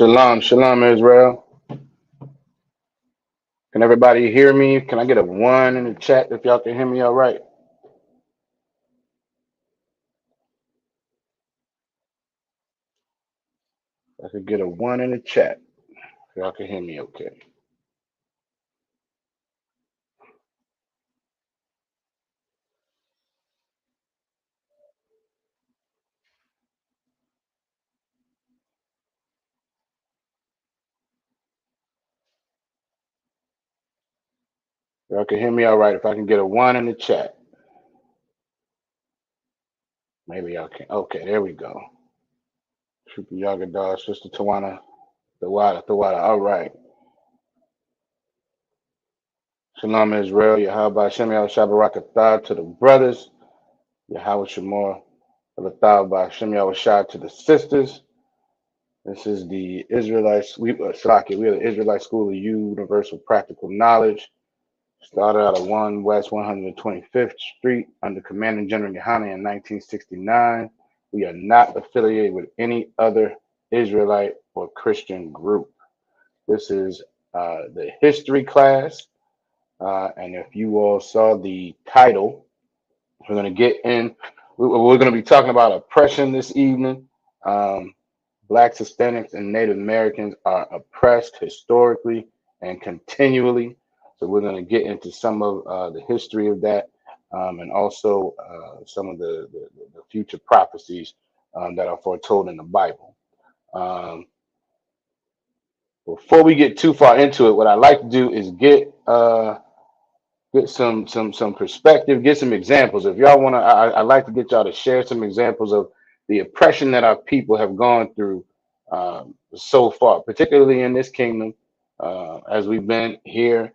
Shalom, shalom, Israel. Can everybody hear me? Can I get a one in the chat if y'all can hear me all right? I could get a one in the chat if y'all can hear me okay. Y'all can hear me all right if I can get a one in the chat. Maybe y'all can. Okay, there we go. Trooper Yagadar, Sister Tawana, Thawada. All right. Shalom, Israel. Yahweh Shem Shabarakatah to the brothers. Yahweh Shemor. Thawad Shem Shah to the sisters. This is the Israelites. We are the Israelite School of Universal Practical Knowledge. Started out of 1 West 125th Street under Commanding General Yohana in 1969. We are not affiliated with any other Israelite or Christian group. This is the history class. And if you all saw the title, we're going to get in. We're going to be talking about oppression this evening. Blacks, Hispanics, and Native Americans are oppressed historically and continually. So we're going to get into some of the history of that, and also some of the future prophecies that are foretold in the Bible. Before we get too far into it, what I like to do is get some perspective, get some examples. If y'all want to, I like to get y'all to share some examples of the oppression that our people have gone through so far, particularly in this kingdom, as we've been here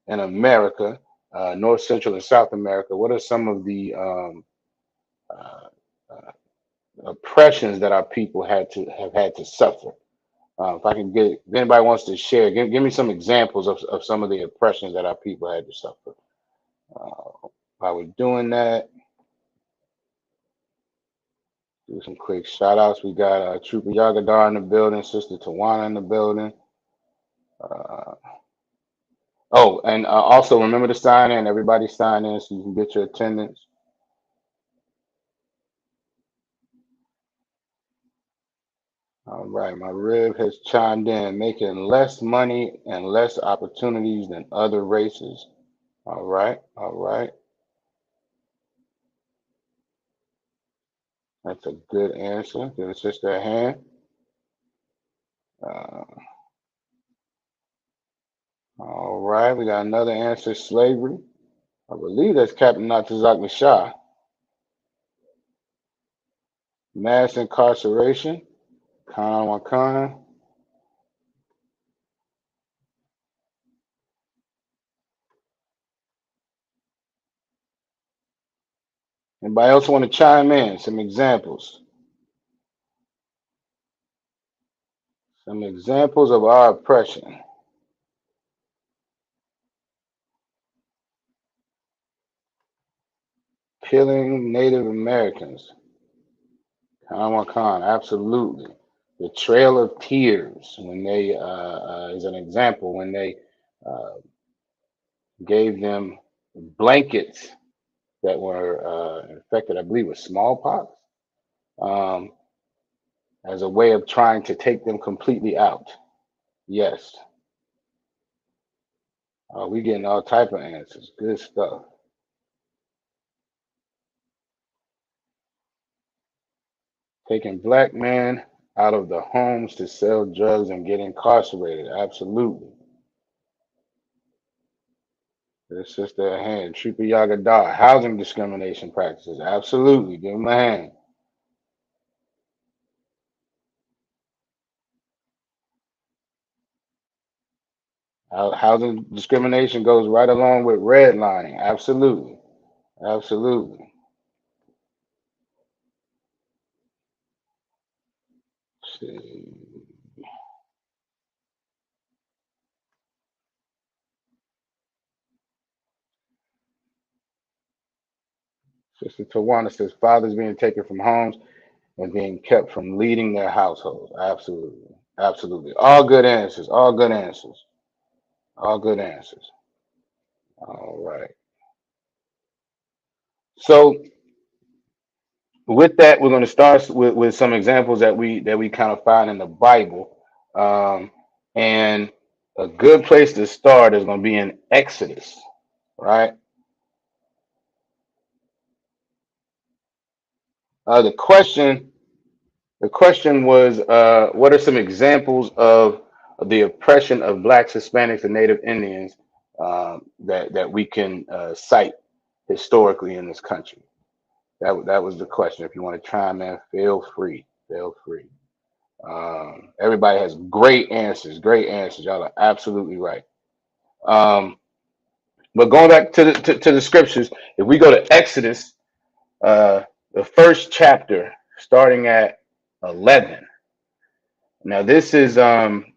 in America, North, Central, and South America. What are some of the uh, uh, oppressions that our people have had to suffer? If I can get, if anybody wants to share, give me some examples of some of the oppressions that our people had to suffer. While we're doing that, do some quick shout outs. We got Trooper Yagadar in the building, Sister Tawana in the building. Uh, and also remember to sign in. Everybody sign in so you can get your attendance. All right, my rib has chimed in, making less money and less opportunities than other races. All right, all right. That's a good answer. Give a sister a hand. Uh, all right, we got another answer, slavery. I believe that's Captain Natazak Shah. Mass incarceration. Khan Wakana. Anybody else want to chime in? Some examples. Some examples of our oppression. Killing Native Americans. Khan Khan, absolutely. The Trail of Tears, when they is an example, when they uh, gave them blankets that were infected, I believe, with smallpox, um, as a way of trying to take them completely out. Yes, we getting all type of answers. Good stuff. Taking black men out of the homes to sell drugs and get incarcerated. Absolutely. Their sister a hand. Trooper Yagadar. Housing discrimination practices. Absolutely. Give them a hand. Housing discrimination goes right along with redlining. Absolutely. Absolutely. Let's see. Sister Tawana says fathers being taken from homes and being kept from leading their households. Absolutely. Absolutely. All good answers. All good answers. All good answers. All right. So with that, we're going to start with some examples that we kind of find in the Bible. And a good place to start is going to be in Exodus, right? Uh, the question the question was, what are some examples of the oppression of blacks, Hispanics, and Native Indians that we can cite historically in this country? That was the question. If you want to chime in, feel free. Feel free. Everybody has great answers. Great answers. Y'all are absolutely right. Um, but going back to the scriptures, if we go to Exodus, uh, the first chapter, starting at 11. Now this is talking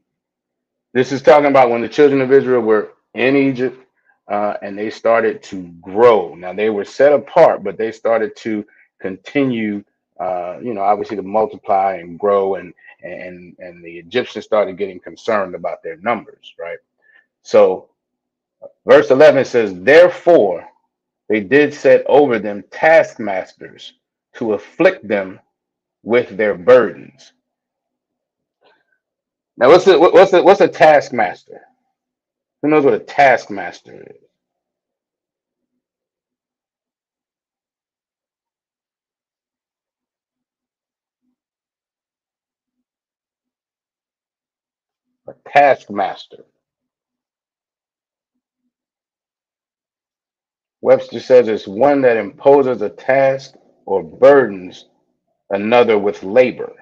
about when the children of Israel were in Egypt, and they started to grow. Now they were set apart, but they started to continue, obviously to multiply and grow, and the Egyptians started getting concerned about their numbers, right? So verse 11 says, "Therefore they did set over them taskmasters to afflict them with their burdens." Now what's a taskmaster? Who knows what a taskmaster is? A taskmaster. Webster says it's one that imposes a task or burdens another with labor,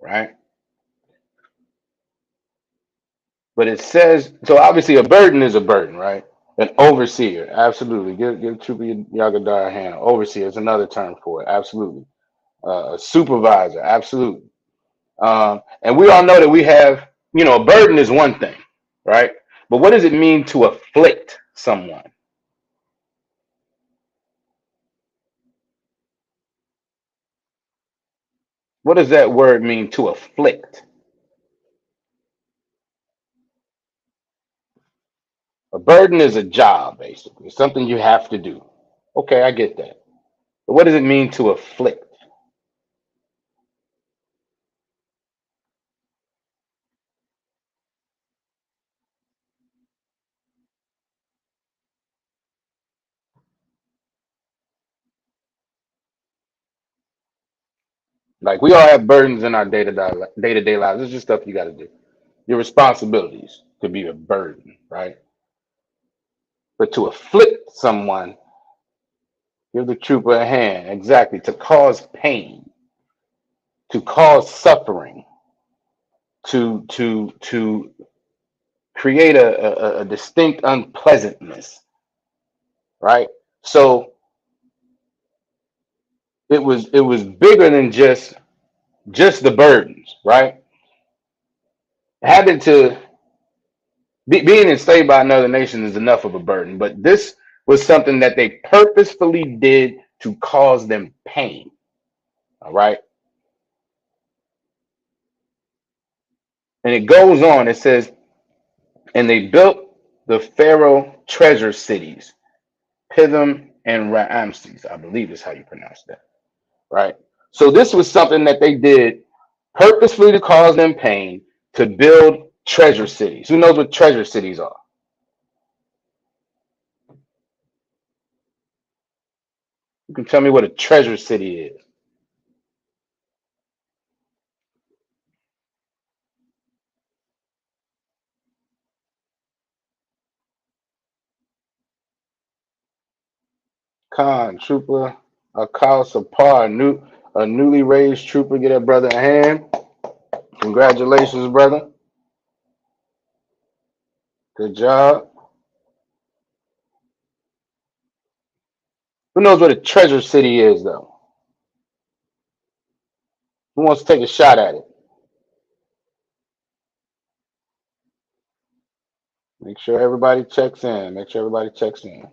right? But it says, so obviously a burden is a burden, right? An overseer, absolutely. Give Trooper Yagadar a hand. Overseer is another term for it, absolutely. A supervisor, absolutely. And we all know that we have, a burden is one thing, right? But what does it mean to afflict someone? What does that word mean, to afflict? A burden is a job, basically, something you have to do. Okay, I get that. But what does it mean to afflict? Like we all have burdens in our day-to-day lives. It's just stuff you got to do. Your responsibilities could be a burden, right? But to afflict someone, give the trooper a hand. Exactly. To cause pain, to cause suffering, to create a distinct unpleasantness, right? So it was bigger than just the burdens, right? Having to being enslaved by another nation is enough of a burden, but this was something that they purposefully did to cause them pain. All right. And it goes on, it says, and they built the Pharaoh treasure cities, Pithom and Ramses, I believe is how you pronounce that. Right. So this was something that they did purposefully to cause them pain, to build treasure cities. Who knows what treasure cities are? You can tell me what a treasure city is. Khan, trooper, a Kyle Sapar, a newly raised trooper. Get that brother a hand. Congratulations, brother. Good job. Who knows what a treasure city is, though? Who wants to take a shot at it? Make sure everybody checks in. Make sure everybody checks in.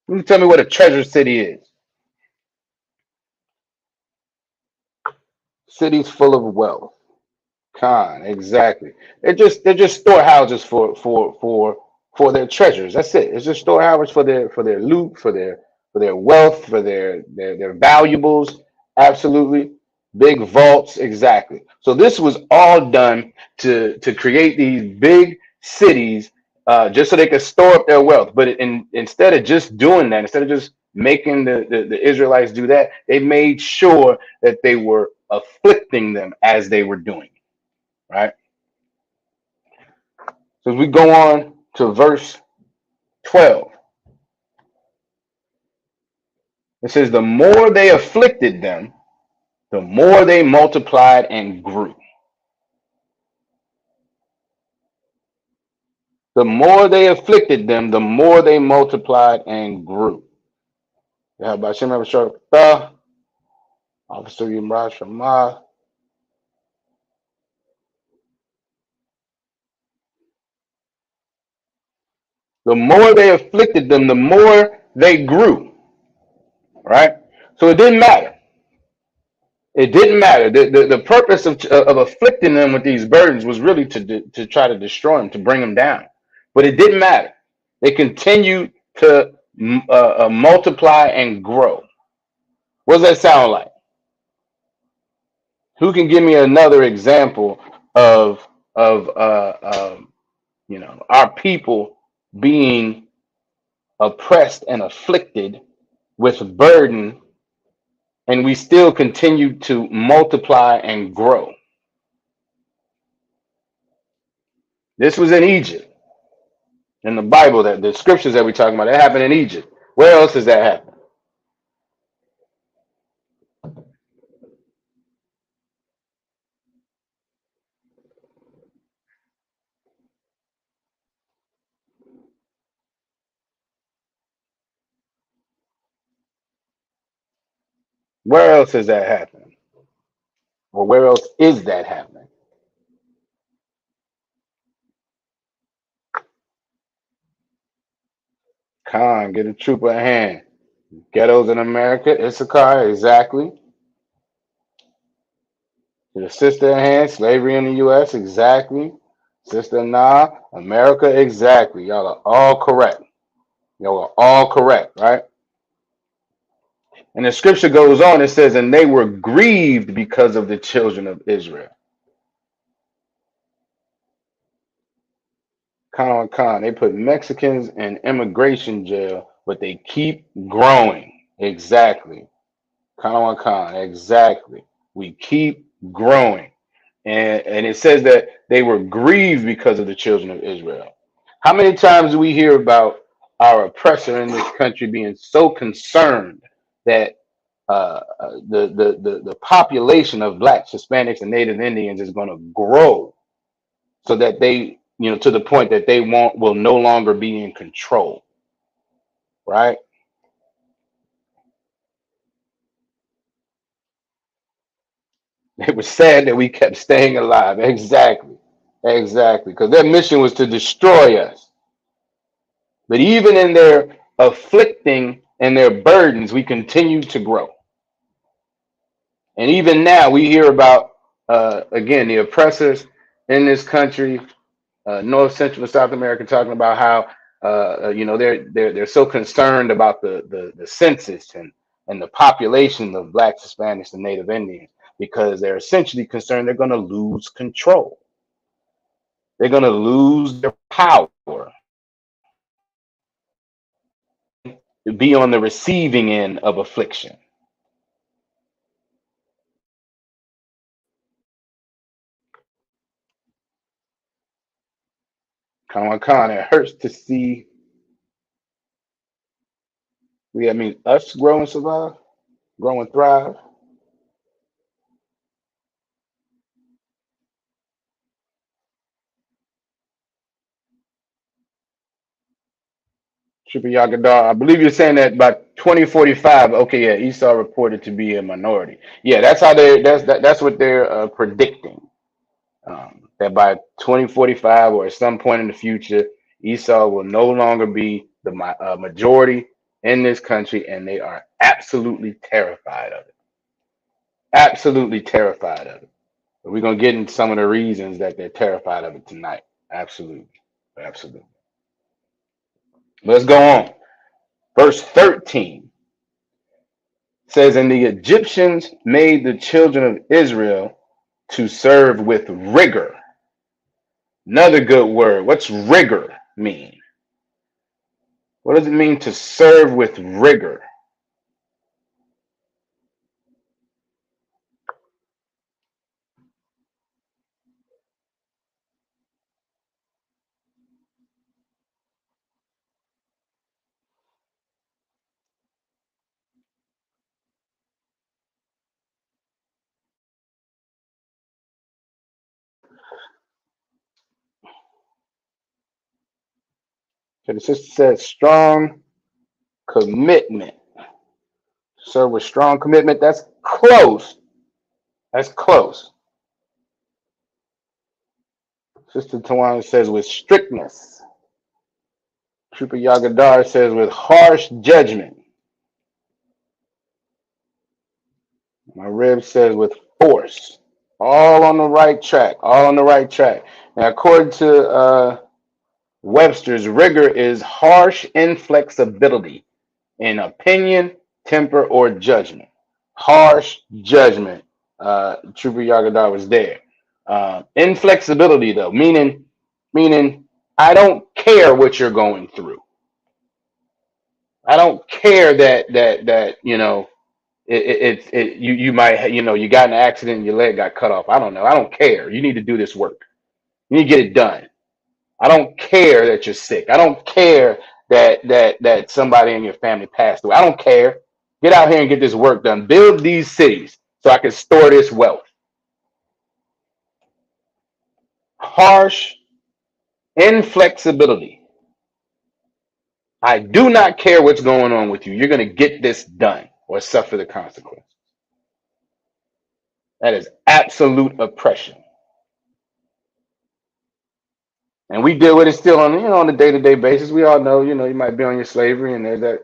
You tell me what a treasure city is. Cities full of wealth. Con, exactly. They're just storehouses for their treasures. That's it. It's just storehouses for their loot, for their wealth, for their valuables. Absolutely. Big vaults, exactly. So this was all done to create these big cities, just so they could store up their wealth. But instead of just doing that, instead of just making the Israelites do that, they made sure that they were afflicting them as they were doing it, right? So as we go on to verse 12, it says, the more they afflicted them, the more they multiplied and grew. The more they afflicted them, the more they multiplied and grew. Yahabashim Abishar, Officer Yimrash Shema. The more they afflicted them, the more they grew, right? So it didn't matter. It didn't matter. The purpose of afflicting them with these burdens was really to try to destroy them, to bring them down. But it didn't matter. They continued to multiply and grow. What does that sound like? Who can give me another example of our people being oppressed and afflicted with burden, and we still continue to multiply and grow? This was in Egypt. In the Bible, that the scriptures that we're talking about, that happened in Egypt. Where else does that happen? Where else is that happening? Or where else is that happening? Khan, get a trooper in hand. Ghettos in America, Issachar, exactly. Get a sister in hand, slavery in the U.S., exactly. Sister Nah, America, exactly. Y'all are all correct. Y'all are all correct, right? And the scripture goes on, it says, and they were grieved because of the children of Israel. Khan, they put Mexicans in immigration jail, but they keep growing. Exactly. Khan, exactly. We keep growing. And it says that they were grieved because of the children of Israel. How many times do we hear about our oppressor in this country being so concerned that the population of blacks, Hispanics, and Native Indians is going to grow, so that they, to the point that they will no longer be in control, right? It was sad that we kept staying alive. Exactly. Exactly. Because their mission was to destroy us. But even in their afflicting and their burdens, we continue to grow. And even now, we hear about, again, the oppressors in this country, North, Central, and South America, talking about how, they're so concerned about the census and the population of blacks, Hispanics, and Native Indians, because they're essentially concerned they're going to lose control. They're going to lose their power, be on the receiving end of affliction. Con, it hurts to see. I mean, us grow and survive, grow and thrive. Triple Yagadar, I believe you're saying that by 2045. Okay, yeah, Esau reported to be a minority. Yeah, that's how that's what they're predicting. That by 2045 or at some point in the future, Esau will no longer be the majority, in this country, and they are absolutely terrified of it. Absolutely terrified of it. But we're going to get into some of the reasons that they're terrified of it tonight. Absolutely. Absolutely. Let's go on. Verse 13 says, and the Egyptians made the children of Israel to serve with rigor. Another good word. What's rigor mean? What does it mean to serve with rigor? So the sister says strong commitment. Serve with strong commitment. That's close. That's close. Sister Tawana says with strictness. Trooper Yagadar says with harsh judgment. My rib says with force. All on the right track. All on the right track. Now, according to Webster's, rigor is harsh inflexibility in opinion, temper, or judgment. Harsh judgment. Trooper Yagadar was there. Inflexibility, though, meaning I don't care what you're going through. I don't care that you know you might you got in an accident and your leg got cut off. I don't know. I don't care. You need to do this work. You need to get it done. I don't care that you're sick. I don't care that somebody in your family passed away. I don't care. Get out here and get this work done. Build these cities so I can store this wealth. Harsh inflexibility. I do not care what's going on with you. You're going to get this done or suffer the consequence. That is absolute oppression. And we deal with it still on on a day-to-day basis. We all know, you might be on your slavery and there's that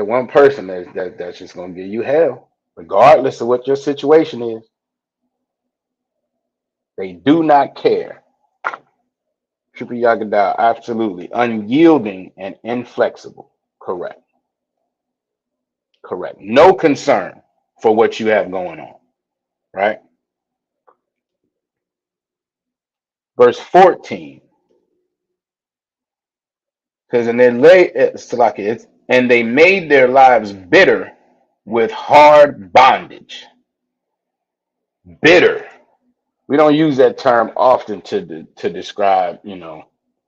one person that's just going to give you hell, regardless of what your situation is. They do not care. Triple Yagadao, absolutely. Unyielding and inflexible. Correct. Correct. No concern for what you have going on. Right? Verse 14 says, and they made their lives bitter with hard bondage. Bitter. We don't use that term often to describe,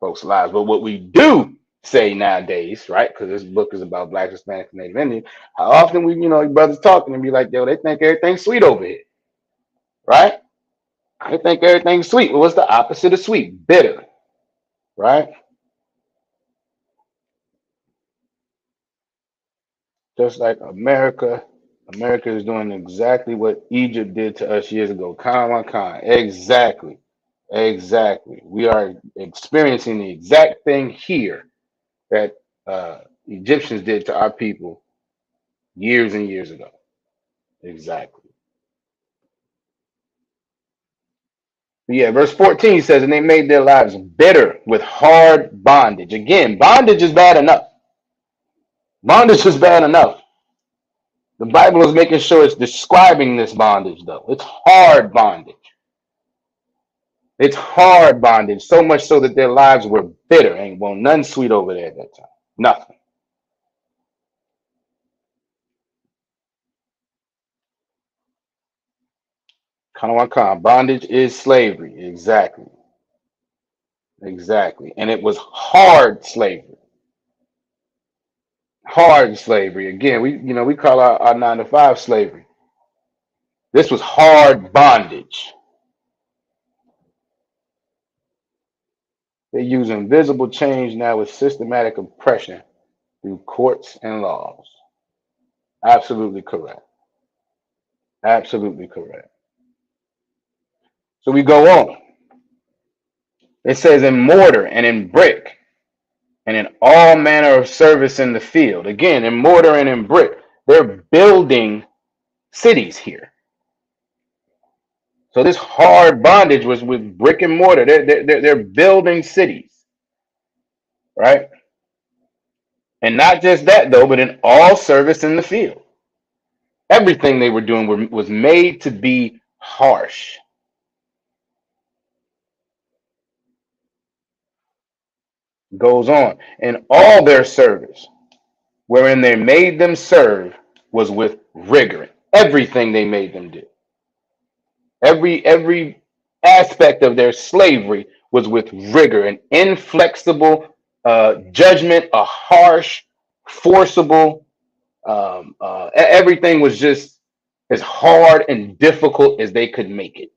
folks' lives. But what we do say nowadays, right? Because this book is about Blacks, Hispanics, and Native Indians. How often we, brothers talking and be like, yo, they think everything's sweet over here, right? They think everything's sweet. Well, what's the opposite of sweet? Bitter, right? Just like America is doing exactly what Egypt did to us years ago. Khan. Exactly. Exactly. We are experiencing the exact thing here that Egyptians did to our people years and years ago. Exactly. But yeah, verse 14 says, and they made their lives bitter with hard bondage. Again, bondage is bad enough. Bondage is bad enough. The Bible is making sure it's describing this bondage, though. It's hard bondage. It's hard bondage, so much so that their lives were bitter. Ain't well, none sweet over there at that time. Nothing. Kanawakan, bondage is slavery. Exactly. Exactly. And it was hard slavery. Hard slavery. Again, we call our 9 to 5 slavery. This was hard bondage. They use invisible change now with systematic oppression through courts and laws. Absolutely correct. Absolutely correct. So we go on. It says in mortar and in brick. and in all manner of service in the field. Again, in mortar and in brick. They're building cities here. So this hard bondage was with brick and mortar. They're building cities, right? And not just that, though, but in all service in the field. Everything they were doing was made to be harsh. Goes on. In all their service, wherein they made them serve, was with rigor. Everything they made them do. Every aspect of their slavery was with rigor, an inflexible judgment, a harsh, forcible. Everything was just as hard and difficult as they could make it.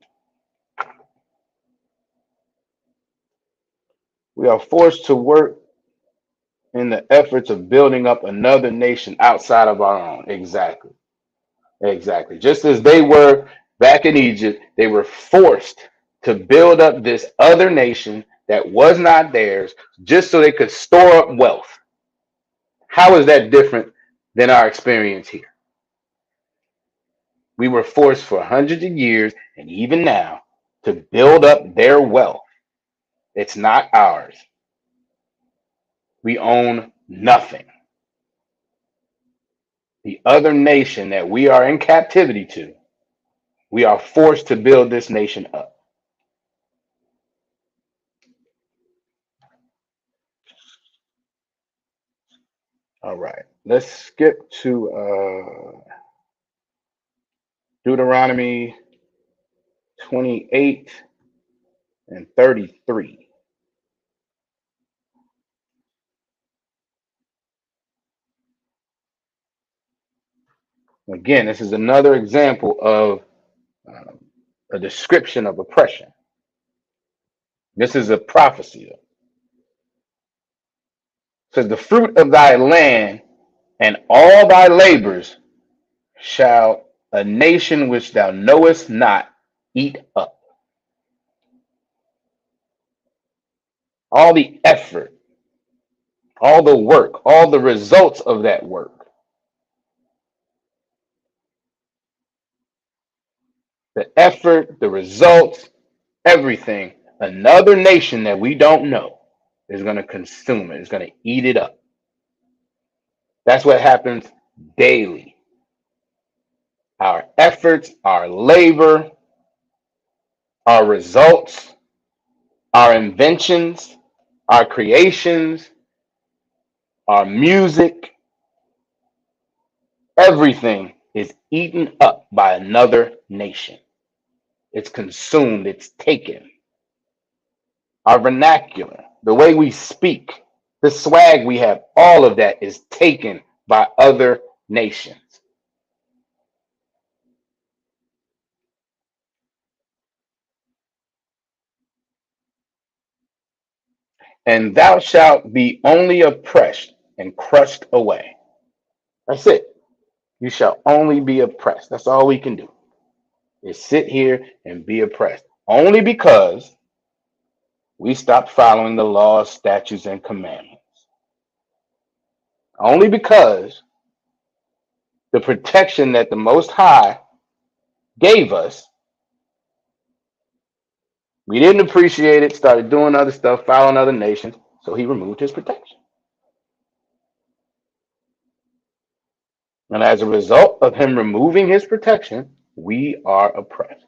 We are forced to work in the efforts of building up another nation outside of our own. Exactly. Exactly. Just as they were back in Egypt, they were forced to build up this other nation that was not theirs just so they could store up wealth. How is that different than our experience here? We were forced for hundreds of years and even now to build up their wealth. It's not ours. We own nothing. The other nation that we are in captivity to, we are forced to build this nation up. All right, let's skip to Deuteronomy 28 and 33. Again, this is another example of um, a description of oppression. This is a prophecy. It says, the fruit of thy land and all thy labors shall a nation which thou knowest not eat up. All the effort, all the work, all the results of that work, the effort, the results, everything, another nation that we don't know is going to consume it, is going to eat it up. That's what happens daily. Our efforts, our labor, our results, our inventions, our creations, our music, everything is eaten up by another nation. It's consumed, it's taken. Our vernacular, the way we speak, the swag we have, all of that is taken by other nations. And thou shalt be only oppressed and crushed away. That's it. You shall only be oppressed. That's all we can do is sit here and be oppressed. Only because we stopped following the laws, statutes, and commandments. Only because the protection that the Most High gave us, we didn't appreciate it, started doing other stuff, following other nations, so he removed his protection. And as a result of him removing his protection, we are oppressed.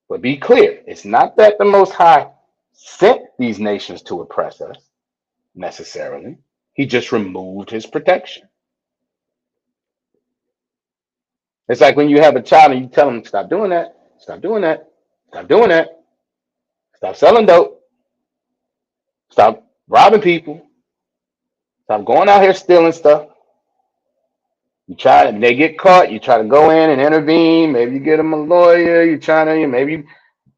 But be clear, it's not that the Most High sent these nations to oppress us necessarily. He just removed his protection. It's like when you have a child and you tell them, stop doing that, stop doing that, stop doing that, stop selling dope, stop robbing people, stop going out here stealing stuff. You try and they get caught, you try to go in and intervene, maybe you get them a lawyer, you try to, maybe you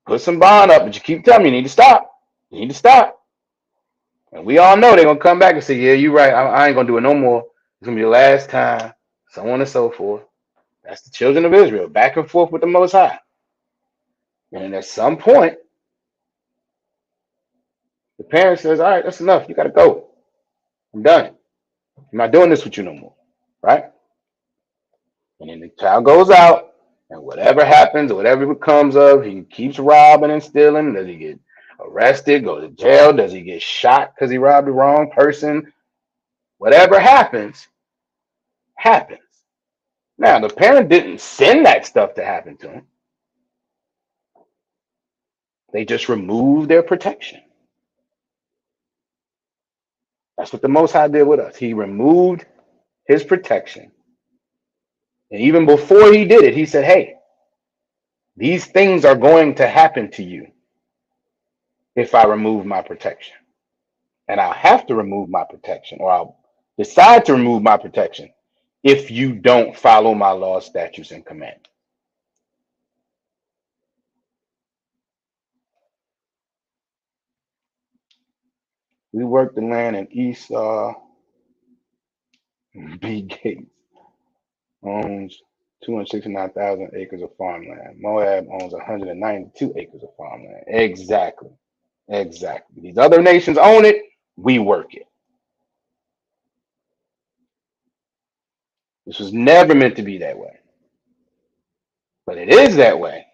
put some bond up, but you keep telling them you need to stop. You need to stop. And we all know they're gonna come back and say, yeah, you're right, I ain't gonna do it no more. It's gonna be the last time, so on and so forth. That's the children of Israel, back and forth with the Most High. And at some point, the parent says, all right, that's enough. You got to go. I'm done. I'm not doing this with you no more. Right? And then the child goes out, and whatever happens, or whatever it comes of, he keeps robbing and stealing. Does he get arrested, go to jail? Does he get shot because he robbed the wrong person? Whatever happens, happens. Now, the parent didn't send that stuff to happen to him. They just removed their protection. That's what the Most High did with us. He removed his protection. And even before he did it, he said, hey, these things are going to happen to you if I remove my protection. And I'll have to remove my protection, or I'll decide to remove my protection if you don't follow my laws, statutes, and commandments. We worked the land in Esau. B. Gates owns 269,000 acres of farmland. Moab owns 192 acres of farmland. Exactly. Exactly. These other nations own it. We work it. This was never meant to be that way. But it is that way.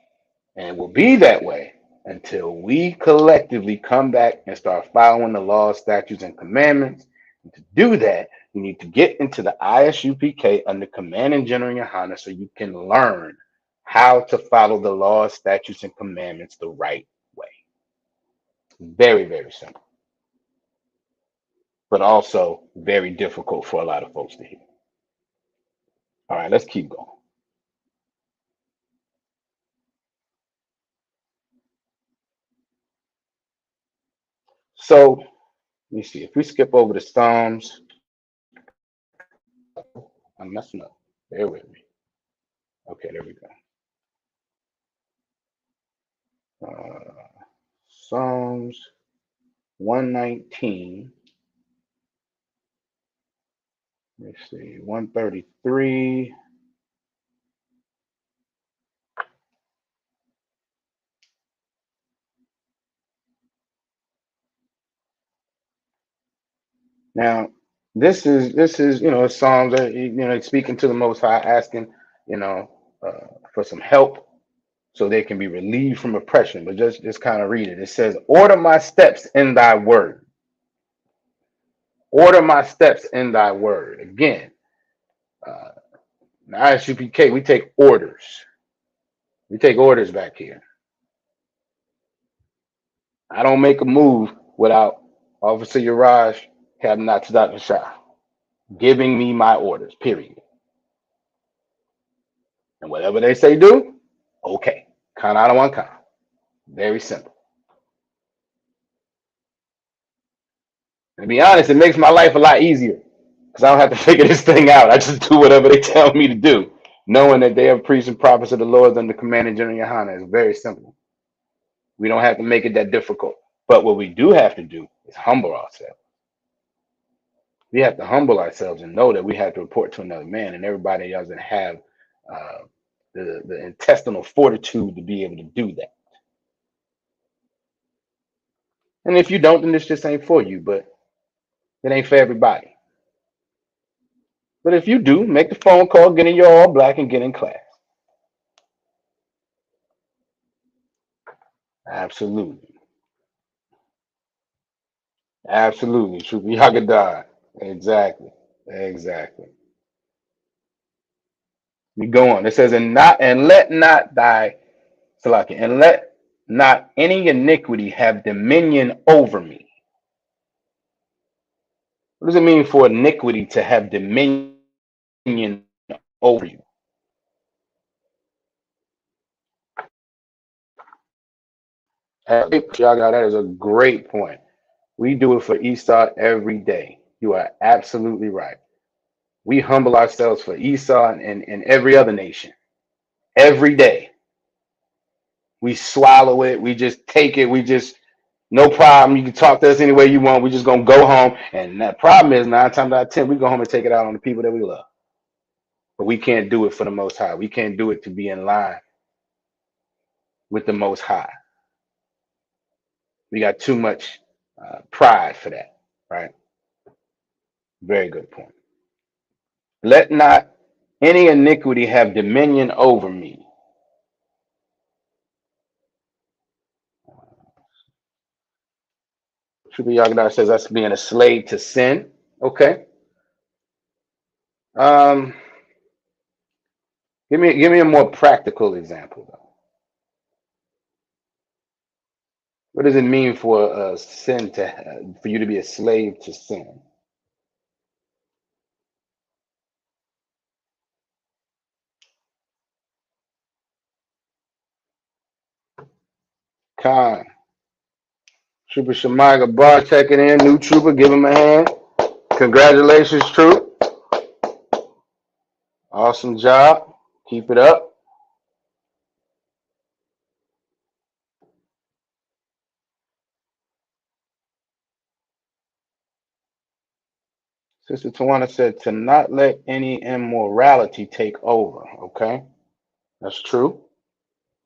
And it will be that way until we collectively come back and start following the laws, statutes, and commandments. And to do that, you need to get into the ISUPK under Command and General Yohana so you can learn how to follow the laws, statutes, and commandments the right way. Very, very simple. But also very difficult for a lot of folks to hear. All right, let's keep going. So let me see. If we skip over the Psalms, I'm messing up. Bear with me. Okay, there we go. Psalms 119. Let's see, 133. Now, this is Psalms that speaking to the Most High, asking for some help so they can be relieved from oppression. But just kind of read it. It says, "Order my steps in Thy word. Order my steps in Thy word." Again, uh, in ISUPK, we take orders. We take orders back here. I don't make a move without Officer Uraj have not to Dr. Shah giving me my orders, period. And whatever they say do, okay. Count out of one count. Very simple. And to be honest, it makes my life a lot easier because I don't have to figure this thing out. I just do whatever they tell me to do, knowing that they are priests and prophets of the Lord under command of General Yohana. It's very simple. We don't have to make it that difficult. But what we do have to do is humble ourselves. We have to humble ourselves and know that we have to report to another man, and everybody doesn't have uh, the intestinal fortitude to be able to do that. And if you don't, then this just ain't for you, but it ain't for everybody. But if you do, make the phone call, get in your all black, and get in class. Absolutely. Absolutely. Truth be Haggadah. Exactly. Exactly. We go on. It says, and let not thy Salaki, and let not any iniquity have dominion over me. What does it mean for iniquity to have dominion over you? That is a great point. We do it for Esau every day. You are absolutely right. We humble ourselves for Esau and every other nation every day. We swallow it. We just take it. We just, no problem. You can talk to us any way you want. We just going to go home. And that problem is 9 times out of 10, we go home and take it out on the people that we love. But we can't do it for the Most High. We can't do it to be in line with the Most High. We got too much pride for that, right? Very good point. Let not any iniquity have dominion over me. Shuba Yagada says that's being a slave to sin. Okay. Um, give me a more practical example though. What does it mean for sin to for you to be a slave to sin? Khan. Trooper Shamaga Bar checking in. New trooper, give him a hand. Congratulations, troop. Awesome job. Keep it up. Sister Tawana said to not let any immorality take over. Okay. That's true.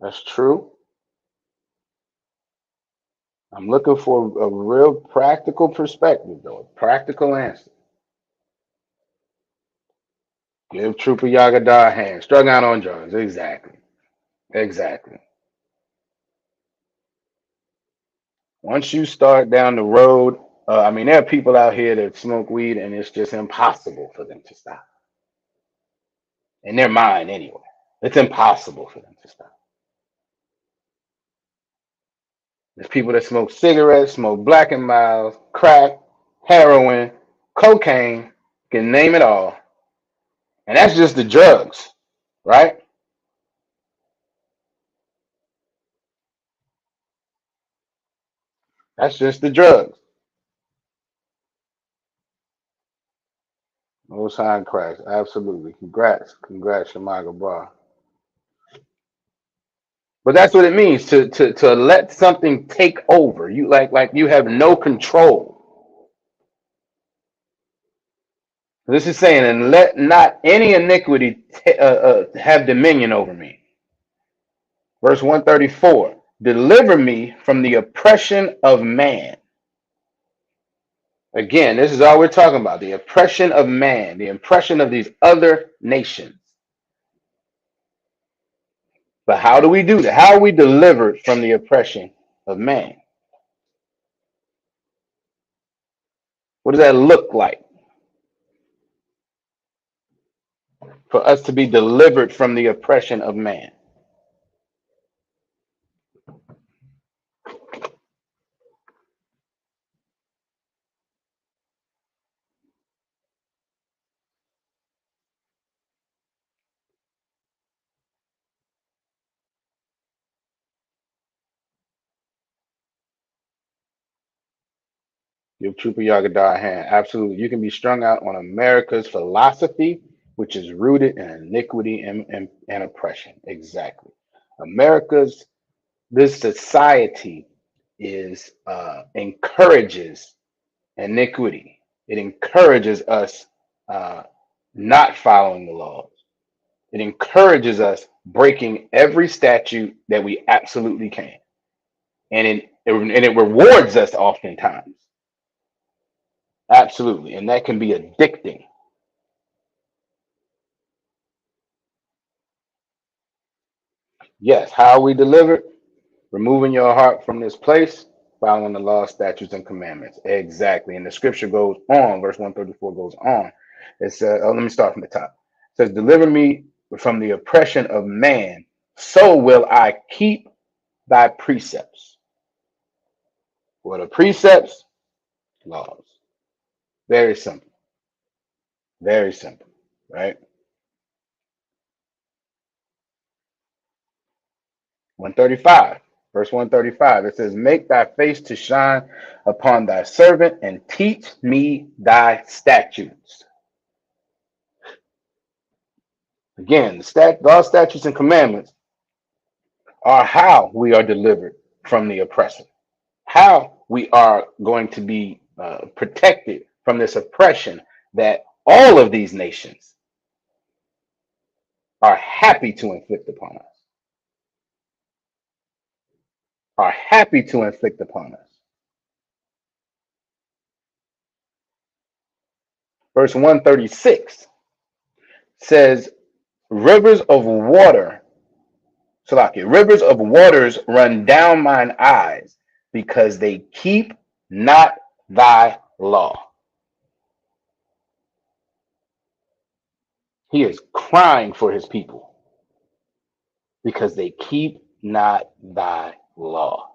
That's true. I'm looking for a real practical perspective, though. A practical answer. Give Trooper Yagada a hand. Strung out on drugs. Exactly. Exactly. Once you start down the road, I mean, there are people out here that smoke weed and it's just impossible for them to stop. In their mind, anyway. It's impossible for them to stop. There's people that smoke cigarettes, smoke black and mild, crack, heroin, cocaine, can name it all. And that's just the drugs, right? That's just the drugs. Most high Christ. Absolutely. Congrats. Congrats, Shamaga Bar. But that's what it means to let something take over. You like you have no control. This is saying, and let not any iniquity have dominion over me. Verse 134. Deliver me from the oppression of man. Again, this is all we're talking about, the oppression of man, the oppression of these other nations. But how do we do that? How are we delivered from the oppression of man? What does that look like for us to be delivered from the oppression of man? Give Trooper Yagada a hand. Absolutely. You can be strung out on America's philosophy, which is rooted in iniquity and oppression. Exactly. America's, this society is encourages iniquity. It encourages us not following the laws. It encourages us breaking every statute that we absolutely can, and it rewards us oftentimes. Absolutely, and that can be addicting. Yes, how are we delivered? Removing your heart from this place, following the law, statutes, and commandments. Exactly, and the scripture goes on. Verse 134 goes on. It says, "Oh, let me start from the top." It says, "Deliver me from the oppression of man, so will I keep thy precepts." What are precepts? Laws. Very simple. Very simple, right? 135, verse 135, it says, "Make thy face to shine upon thy servant and teach me thy statutes." Again, law, statutes, and commandments are how we are delivered from the oppressor, how we are going to be protected from this oppression that all of these nations are happy to inflict upon us, are happy to inflict upon us. Verse 136 says, Rivers of water, Salaki, rivers of waters run down mine eyes because they keep not thy law. He is crying for his people because they keep not thy law.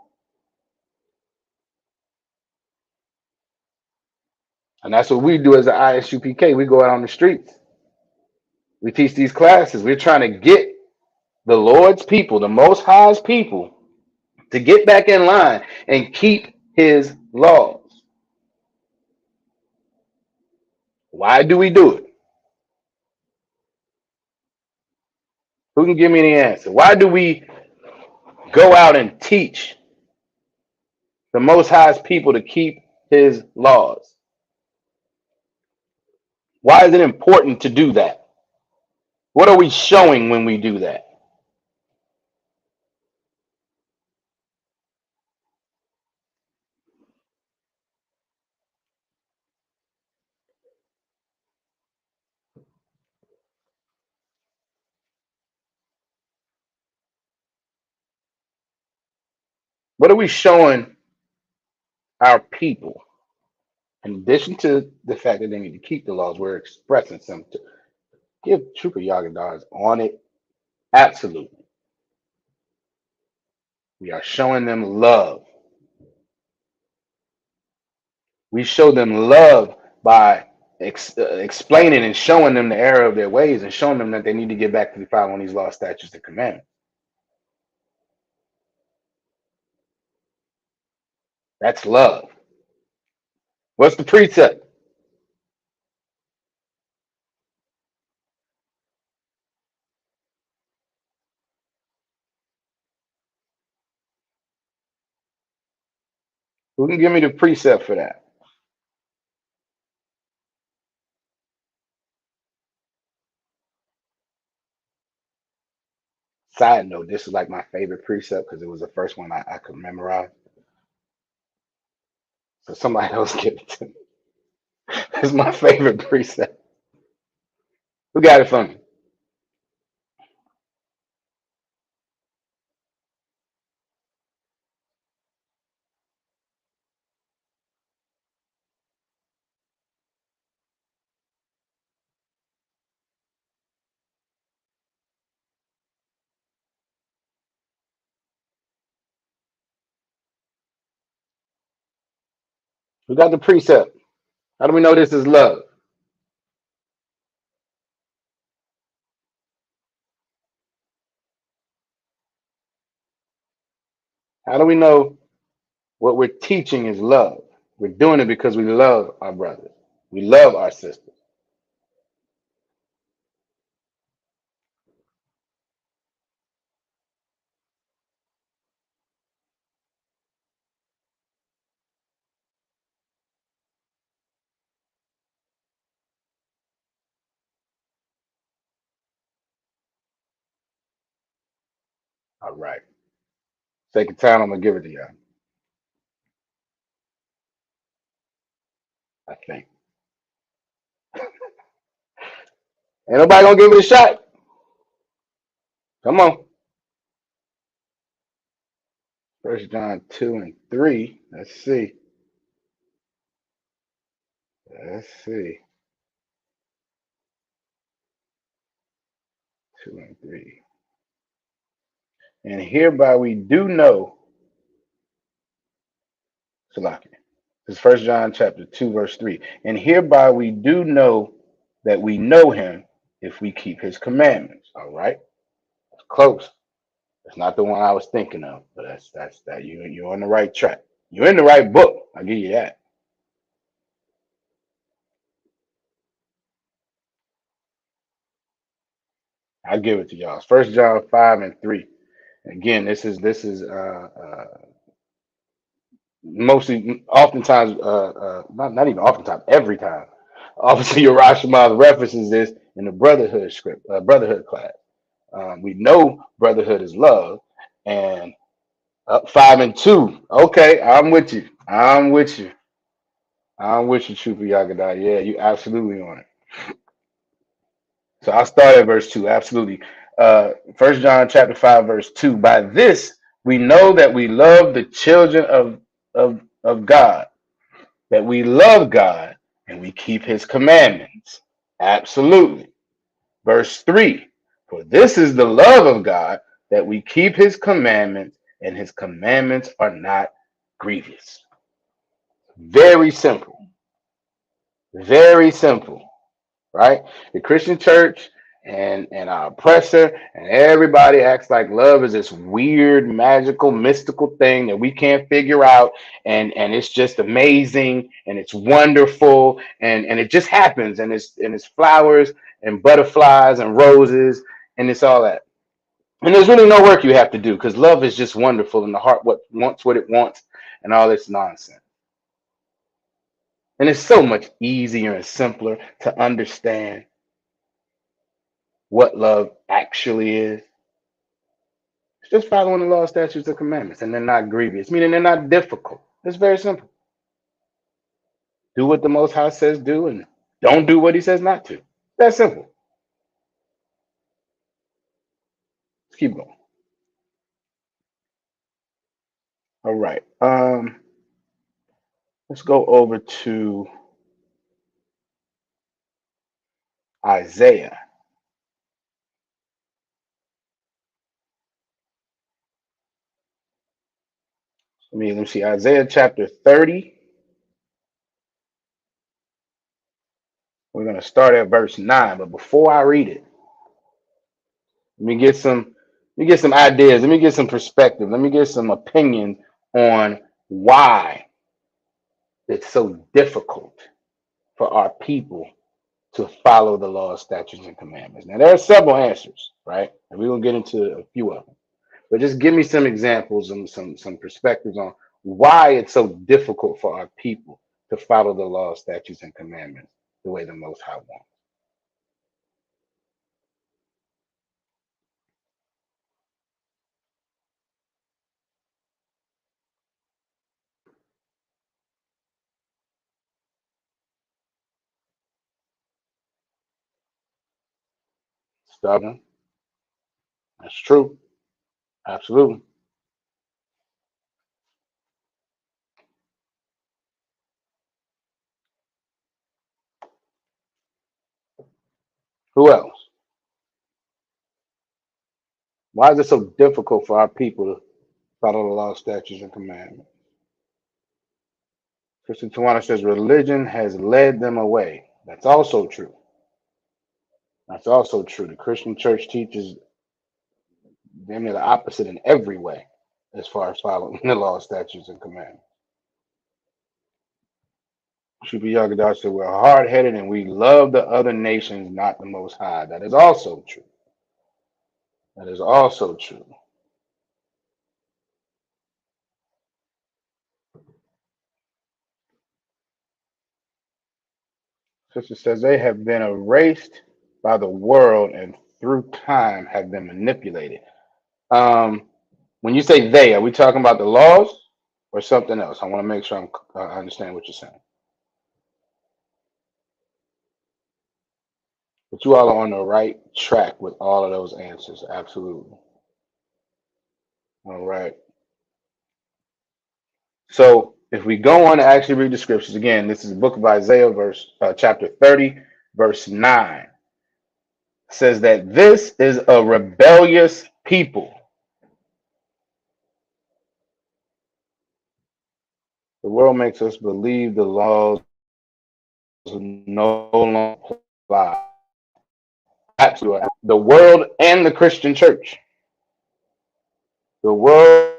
And that's what we do as the ISUPK. We go out on the streets. We teach these classes. We're trying to get the Lord's people, the Most High's people, to get back in line and keep his laws. Why do we do it? Who can give me the answer? Why do we go out and teach the Most High's people to keep his laws? Why is it important to do that? What are we showing when we do that? What are we showing our people? In addition to the fact that they need to keep the laws, we're expressing some to give Trooper Yagadars on it. Absolutely. We are showing them love. We show them love by explaining and showing them the error of their ways and showing them that they need to get back to following these laws, statutes, and commandments. That's love. What's the precept? Who can give me the precept for that? Side note, this is like my favorite precept because it was the first one I could memorize. So somebody else give it to me. It's my favorite precept. Who got it for me? Who got the precept? How do we know this is love? How do we know what we're teaching is love? We're doing it because we love our brothers. We love our sisters. All right. Second time, I'm gonna give it to y'all. I think. Ain't nobody gonna give it a shot. Come on. First John 2 and 3. Let's see. Let's see. 2 and 3. And hereby we do know, Salaki. This is First John chapter 2, verse 3. And hereby we do know that we know him if we keep his commandments. All right. That's close. That's not the one I was thinking of, but that's that you're on the right track. You're in the right book. I'll give you that. I'll give it to y'all. It's First John 5 and 3. Again, this is mostly, oftentimes, not even oftentimes, every time. Obviously, Urash references this in the brotherhood script, brotherhood class. We know brotherhood is love, and 5 and 2. Okay, I'm with you. I'm with you. I'm with you, Chupa Yagada. Yeah, you absolutely on it. So I'll start at verse 2. Absolutely. 1 John chapter 5, verse 2. By this we know that we love the children of God, that we love God and we keep his commandments. Absolutely. Verse 3. For this is the love of God, that we keep his commandments, and his commandments are not grievous. Very simple. Very simple. Right? The Christian church and our oppressor and everybody acts like love is this weird, magical, mystical thing that we can't figure out, and it's just amazing and it's wonderful and it just happens and it's flowers and butterflies and roses and it's all that. And there's really no work you have to do because love is just wonderful and the heart what it wants and all this nonsense. And it's so much easier and simpler to understand what love actually is. It's just following the law, statutes, and commandments, and they're not grievous, meaning they're not difficult. It's very simple. Do what the Most High says do, and don't do what He says not to. That's simple. Let's keep going. All right. Let's go over to Isaiah. Let me see. Isaiah chapter 30. We're going to start at verse 9. But before I read it, let me get some ideas. Let me get some perspective. Let me get some opinion on why it's so difficult for our people to follow the law, statutes, and commandments. Now, there are several answers, right? And we're going to get into a few of them. But just give me some examples and some perspectives on why it's so difficult for our people to follow the law, statutes, and commandments the way the Most High wants. Stubborn. That's true. Absolutely. Who else? Why is it so difficult for our people to follow the law, statutes, and commandments? Christian Tawana says religion has led them away. That's also true. That's also true. The Christian church teaches damn near the opposite in every way as far as following the law, statutes, and commandments. Shubi Yagadah said, we're hard headed and we love the other nations, not the Most High. That is also true. That is also true. Sister says they have been erased by the world and through time have been manipulated. Um, when you say they, are we talking about the laws or something else? I want to make sure I understand what you're saying. But you all are on the right track with all of those answers. Absolutely. All right. So if we go on to actually read the scriptures again, this is the book of Isaiah, chapter 30, verse 9. Says that this is a rebellious people. The world makes us believe the laws no longer apply. Absolutely. The world and the Christian church. The world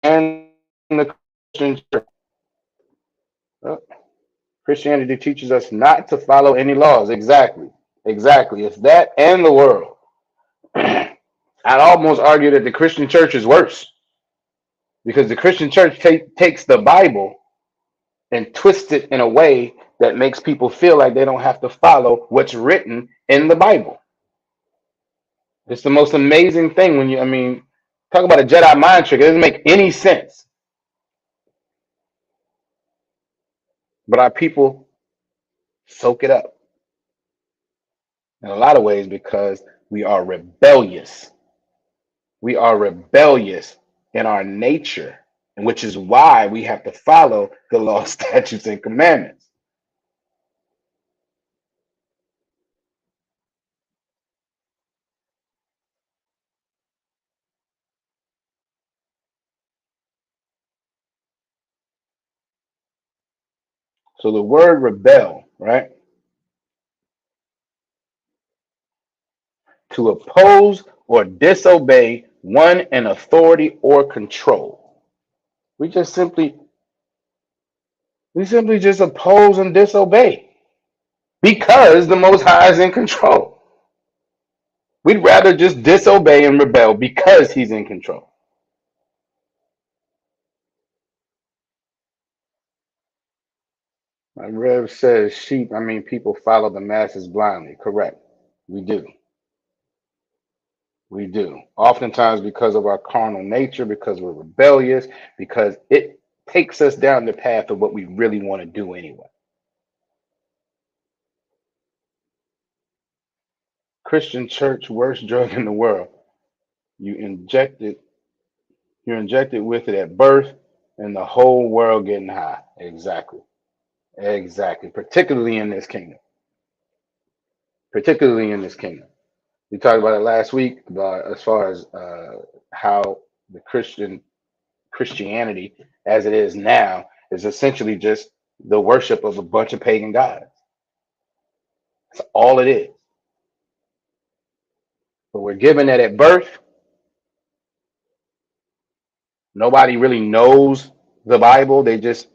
and the Christian church. Well, Christianity teaches us not to follow any laws. Exactly. Exactly. It's that and the world. I'd almost argue that the Christian church is worse because the Christian church takes the Bible and twists it in a way that makes people feel like they don't have to follow what's written in the Bible. It's the most amazing thing when talk about a Jedi mind trick. It doesn't make any sense. But our people soak it up in a lot of ways because we are rebellious. We are rebellious in our nature, and which is why we have to follow the law, statutes, and commandments. So the word rebel, right? To oppose or disobey one in authority or control. We just simply we simply just oppose and disobey because the Most High is in control. We'd rather just disobey and rebel because He's in control. Like Rev says, sheep, I mean, people follow the masses blindly. Correct. We do. We do. Oftentimes because of our carnal nature, because we're rebellious, because it takes us down the path of what we really want to do anyway. Christian church, worst drug in the world. You inject it, you're injected with it at birth, and the whole world getting high. Exactly. Exactly. Particularly in this kingdom. Particularly in this kingdom. We talked about it last week about as far as how the Christianity, as it is now, is essentially just the worship of a bunch of pagan gods. That's all it is. But we're given that at birth. Nobody really knows the Bible. They just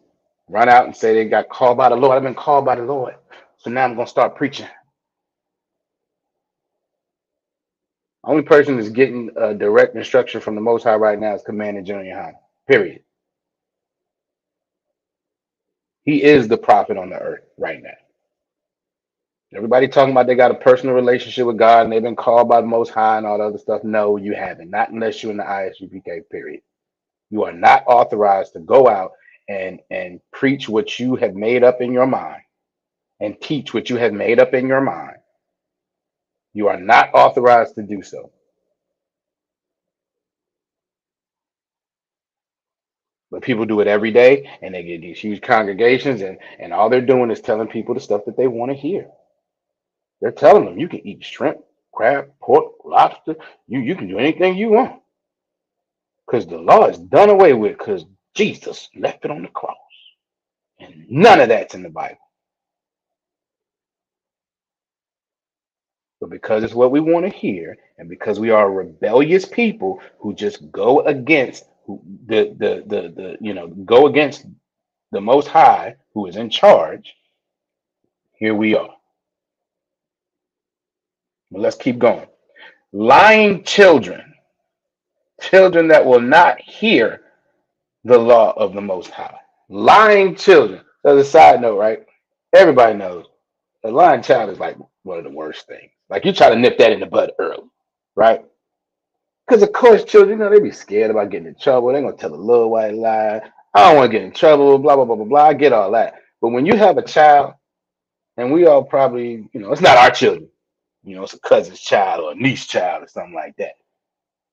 run out and say they got called by the Lord. I've been called by the Lord. So now I'm going to start preaching. Only person that's getting direct instruction from the Most High right now is Commander General Yohana. Period. He is the prophet on the earth right now. Everybody talking about they got a personal relationship with God and they've been called by the Most High and all the other stuff. No, you haven't. Not unless you're in the ISUPK. Period. You are not authorized to go out and preach what you have made up in your mind and teach what you have made up in your mind. You are not authorized to do so. But people do it every day and they get these huge congregations and all they're doing is telling people the stuff that they want to hear. They're telling them you can eat shrimp, crab, pork, lobster. You can do anything you want because the law is done away with because Jesus left it on the cross. And none of that's in the Bible. But because it's what we want to hear, and because we are rebellious people who just go against go against the Most High who is in charge, here we are. But let's keep going. Lying children, children that will not hear the law of the Most High. Lying children. So as a side note, right? Everybody knows a lying child is like one of the worst things. Like you try to nip that in the bud early, right? Because of course, children, they be scared about getting in trouble. They're gonna tell a little white lie. I don't want to get in trouble. Blah blah blah blah blah. I get all that. But when you have a child, and we all probably, it's not our children. It's a cousin's child or a niece child or something like that.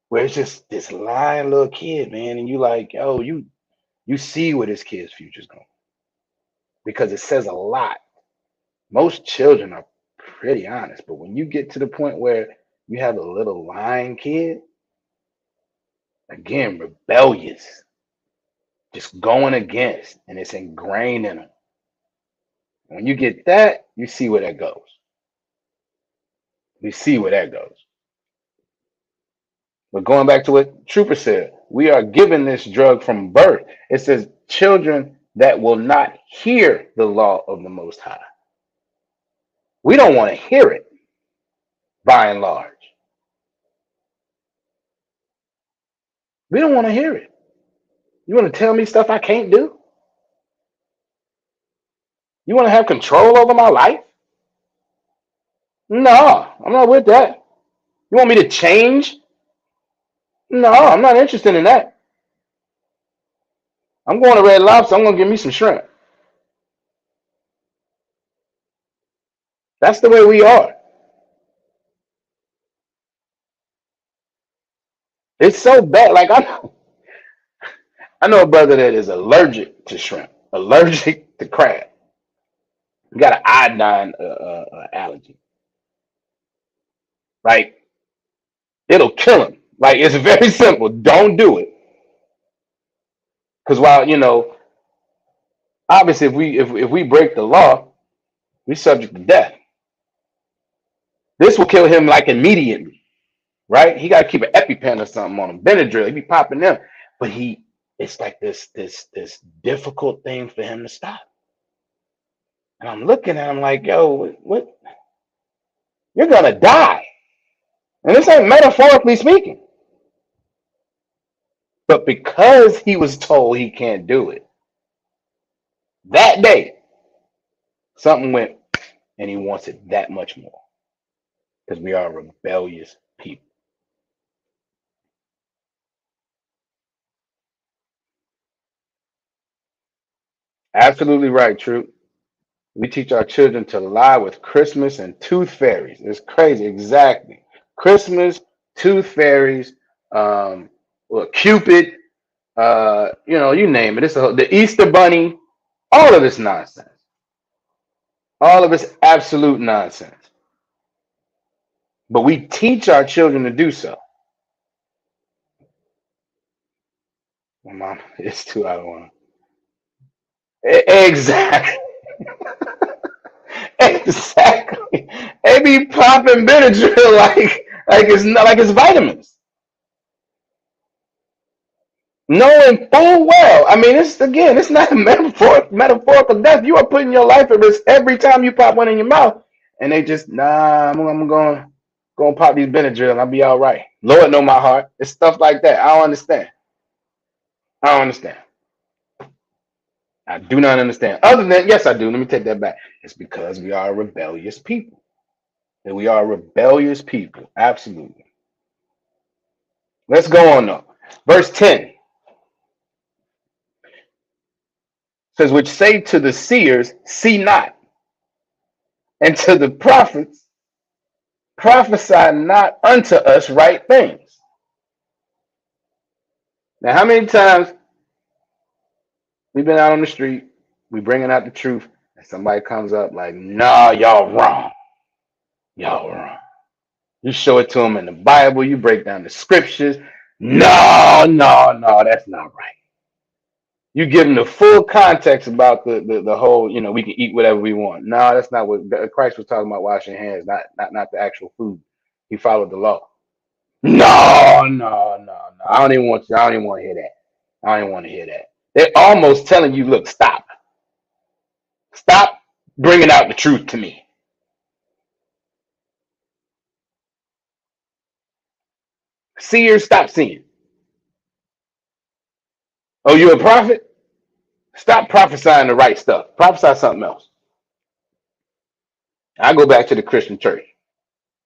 Where it's just this lying little kid, man, and you like, oh, you see where this kid's future's going because it says a lot. Most children are pretty honest, but when you get to the point where you have a little lying kid, again, rebellious, just going against, and it's ingrained in them. When you get that, you see where that goes. You see where that goes. But going back to what Trooper said, we are given this drug from birth. It says children that will not hear the law of the Most High. We don't want to hear it, by and large. We don't want to hear it. You want to tell me stuff I can't do? You want to have control over my life? No, I'm not with that. You want me to change? No, I'm not interested in that. I'm going to Red Lobster. I'm going to give me some shrimp. That's the way we are. It's so bad. Like I know a brother that is allergic to shrimp, allergic to crab. He got an iodine allergy. Like it'll kill him. Like it's very simple. Don't do it. Because while obviously if we break the law, we subject to death. This will kill him like immediately, right? He got to keep an EpiPen or something on him, Benadryl. He be popping them, but it's like this difficult thing for him to stop. And I'm looking at him like, yo, what? You're gonna die, and this ain't metaphorically speaking. But because he was told he can't do it, that day something went, and he wants it that much more because we are rebellious people. Absolutely right, True. We teach our children to lie with Christmas and tooth fairies. It's crazy. Exactly. Christmas, tooth fairies, well, Cupid, you name it. The Easter Bunny, all of this nonsense. All of it's absolute nonsense. But we teach our children to do so. Well, Mom, it's too, I don't want to. Exactly. Exactly. They be popping Benadryl like it's vitamins. Knowing full well, I mean, it's not a metaphorical death. You are putting your life at risk every time you pop one in your mouth, and they just I'm going to pop these Benadryl and I'll be all right. Lord know my heart. It's stuff like that. I don't understand. I don't understand. I do not understand. Other than yes, I do. Let me take that back. It's because we are a rebellious people. And we are rebellious people. Absolutely. Let's go on though. Verse 10 says, which say to the seers, see not, and to the prophets, prophesy not unto us right things. Now, how many times we've been out on the street, we bringing out the truth, and somebody comes up like, nah, y'all wrong. Y'all wrong. You show it to them in the Bible, you break down the scriptures. No, no, no, that's not right. You give them the full context about the whole, we can eat whatever we want. No, that's not what Christ was talking about. Washing hands, not the actual food. He followed the law. No, no, no, no. I don't even want you. I don't even want to hear that. I don't even want to hear that. They're almost telling you, look, stop bringing out the truth to me. Seers, stop seeing. Oh, you're a prophet? Stop prophesying the right stuff. Prophesy something else. I go back to the Christian church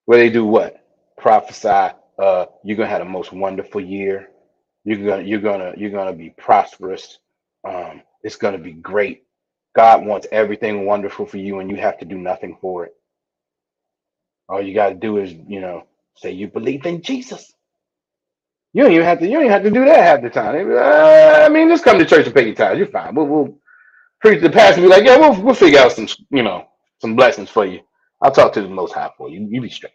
where they do what? Prophesy. You're gonna have the most wonderful year. You're gonna be prosperous. It's gonna be great. God wants everything wonderful for you, and you have to do nothing for it. All you got to do is, say you believe in Jesus. You don't even have to. You don't even have to do that half the time. I mean, just come to church and pay your tithes. You're fine. We'll preach. The pastor be like, yeah, we'll figure out some blessings for you. I'll talk to the Most High for you. You be straight.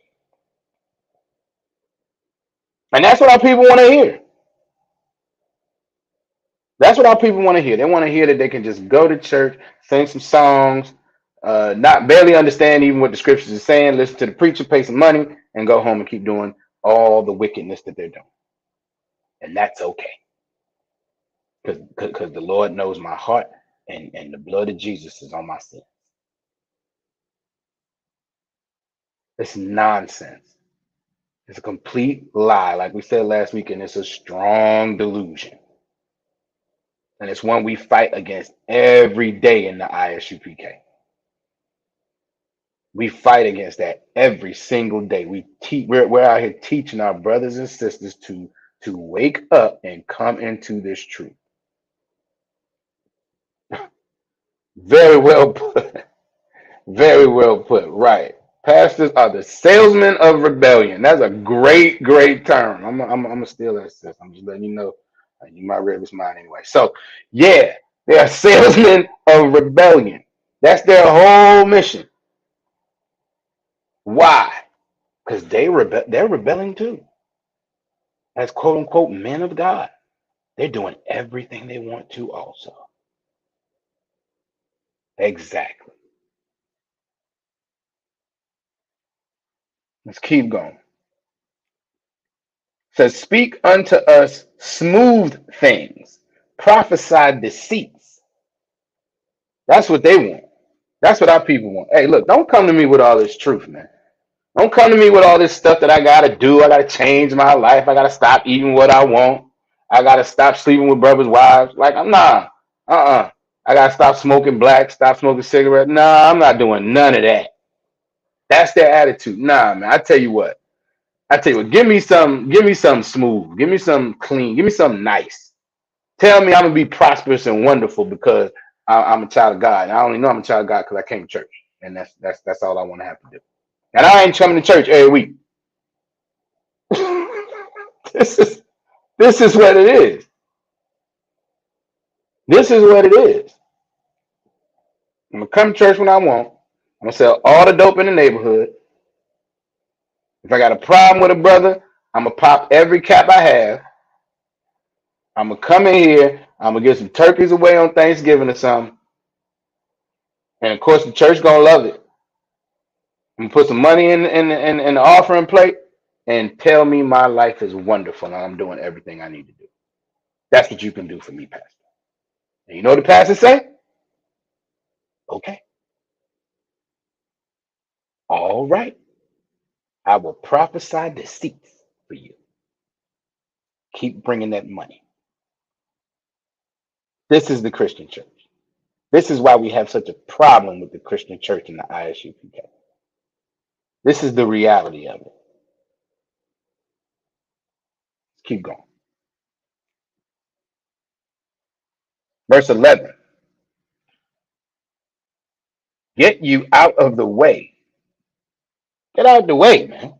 And that's what our people want to hear. That's what our people want to hear. They want to hear that they can just go to church, sing some songs, not barely understand even what the scriptures are saying, listen to the preacher, pay some money, and go home and keep doing all the wickedness that they're doing. And that's okay. Because the Lord knows my heart, and the blood of Jesus is on my sin. It's nonsense. It's a complete lie, like we said last week, and it's a strong delusion. And it's one we fight against every day in the ISUPK. We fight against that every single day. We're out here teaching our brothers and sisters to wake up and come into this truth. Very well put. Very well put. Right. Pastors are the salesmen of rebellion. That's a great, great term. I'm gonna steal that, sis. I'm just letting you know. You might read this mine anyway. So, yeah, they are salesmen of rebellion. That's their whole mission. Why? Because they're rebelling too. As quote unquote men of God. They're doing everything they want to also. Exactly. Let's keep going. Says, speak unto us smooth things, prophesy deceits. That's what they want. That's what our people want. Hey, look, don't come to me with all this truth, man. Don't come to me with all this stuff that I gotta do. I gotta change my life. I gotta stop eating what I want. I gotta stop sleeping with brothers' wives. Like, I'm not. I gotta stop smoking black, stop smoking cigarettes. Nah, I'm not doing none of that. That's their attitude. Nah, man. I tell you what. Give me some smooth, give me some clean, give me something nice. Tell me I'm gonna be prosperous and wonderful because I'm a child of God. And I only know I'm a child of God because I came to church, and that's all I want to have to do. And I ain't coming to church every week. this is this is what it is. This is what it is. I'm gonna come to church when I want. I'm gonna sell all the dope in the neighborhood. If I got a problem with a brother, I'm gonna pop every cap I have. I'm gonna come in here. I'm gonna get some turkeys away on Thanksgiving or something. And of course, the church gonna love it. I'm gonna put some money in the offering plate and tell me my life is wonderful and I'm doing everything I need to do. That's what you can do for me, Pastor. And you know what the pastor say? Okay, all right. I will prophesy deceits for you. Keep bringing that money. This is the Christian church. This is why we have such a problem with the Christian church and the ISUPK. This is the reality of it. Keep going. Verse 11. Get you out of the way. Get out of the way, man.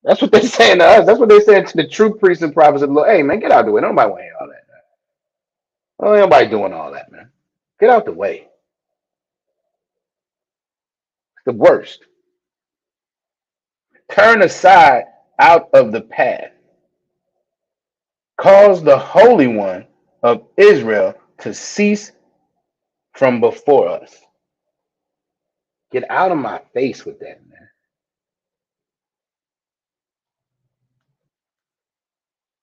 That's what they're saying to us. That's what they're saying to the true priests and prophets of the Lord. Hey, man, get out of the way. Nobody want to hear all that. Man. Nobody doing all that, man. Get out the way. It's the worst. Turn aside out of the path. Cause the Holy One of Israel to cease from before us. Get out of my face with that, man.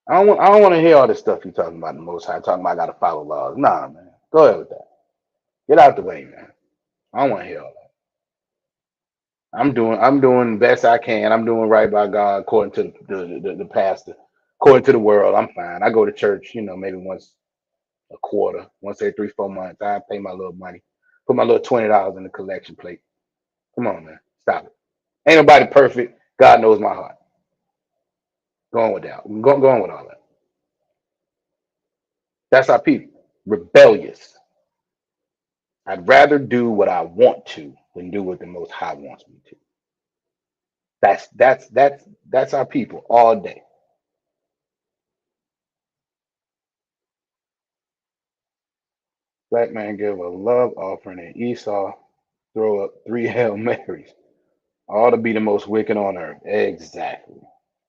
I don't want to hear all this stuff you talking about the Most High, talking about I got to follow laws. Nah, man. Go ahead with that. Get out the way, man. I don't want to hear all that. I'm doing the best I can. I'm doing right by God according to the pastor. According to the world, I'm fine. I go to church, maybe once a quarter, once every 3, 4 months. I pay my little money. Put my little $20 in the collection plate. Come on, man. Stop it. Ain't nobody perfect. God knows my heart. Going with that. Going with all that. That's our people. Rebellious. I'd rather do what I want to than do what the Most High wants me to. That's our people all day. Black man give a love offering and Esau throw up 3 Hail Marys. All to be the most wicked on earth. Exactly.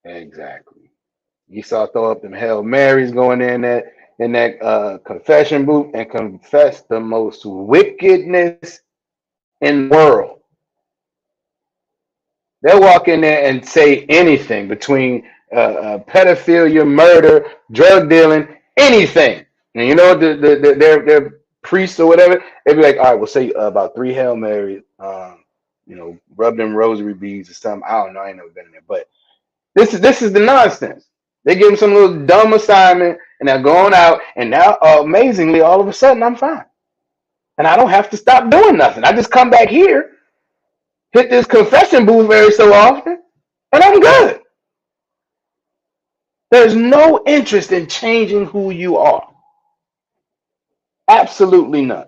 Exactly. Esau throw up them Hail Marys going in that confession booth and confess the most wickedness in the world. They'll walk in there and say anything between pedophilia, murder, drug dealing, anything. And you know their priests or whatever, they'd be like, all right, we'll say about 3 Hail Marys, rub them rosary beads or something. I don't know, I ain't never been in there, but this is the nonsense. They give them some little dumb assignment and they're going out, and now amazingly, all of a sudden, I'm fine, and I don't have to stop doing nothing. I just come back here, hit this confession booth every so often, and I'm good. There's no interest in changing who you are. Absolutely none.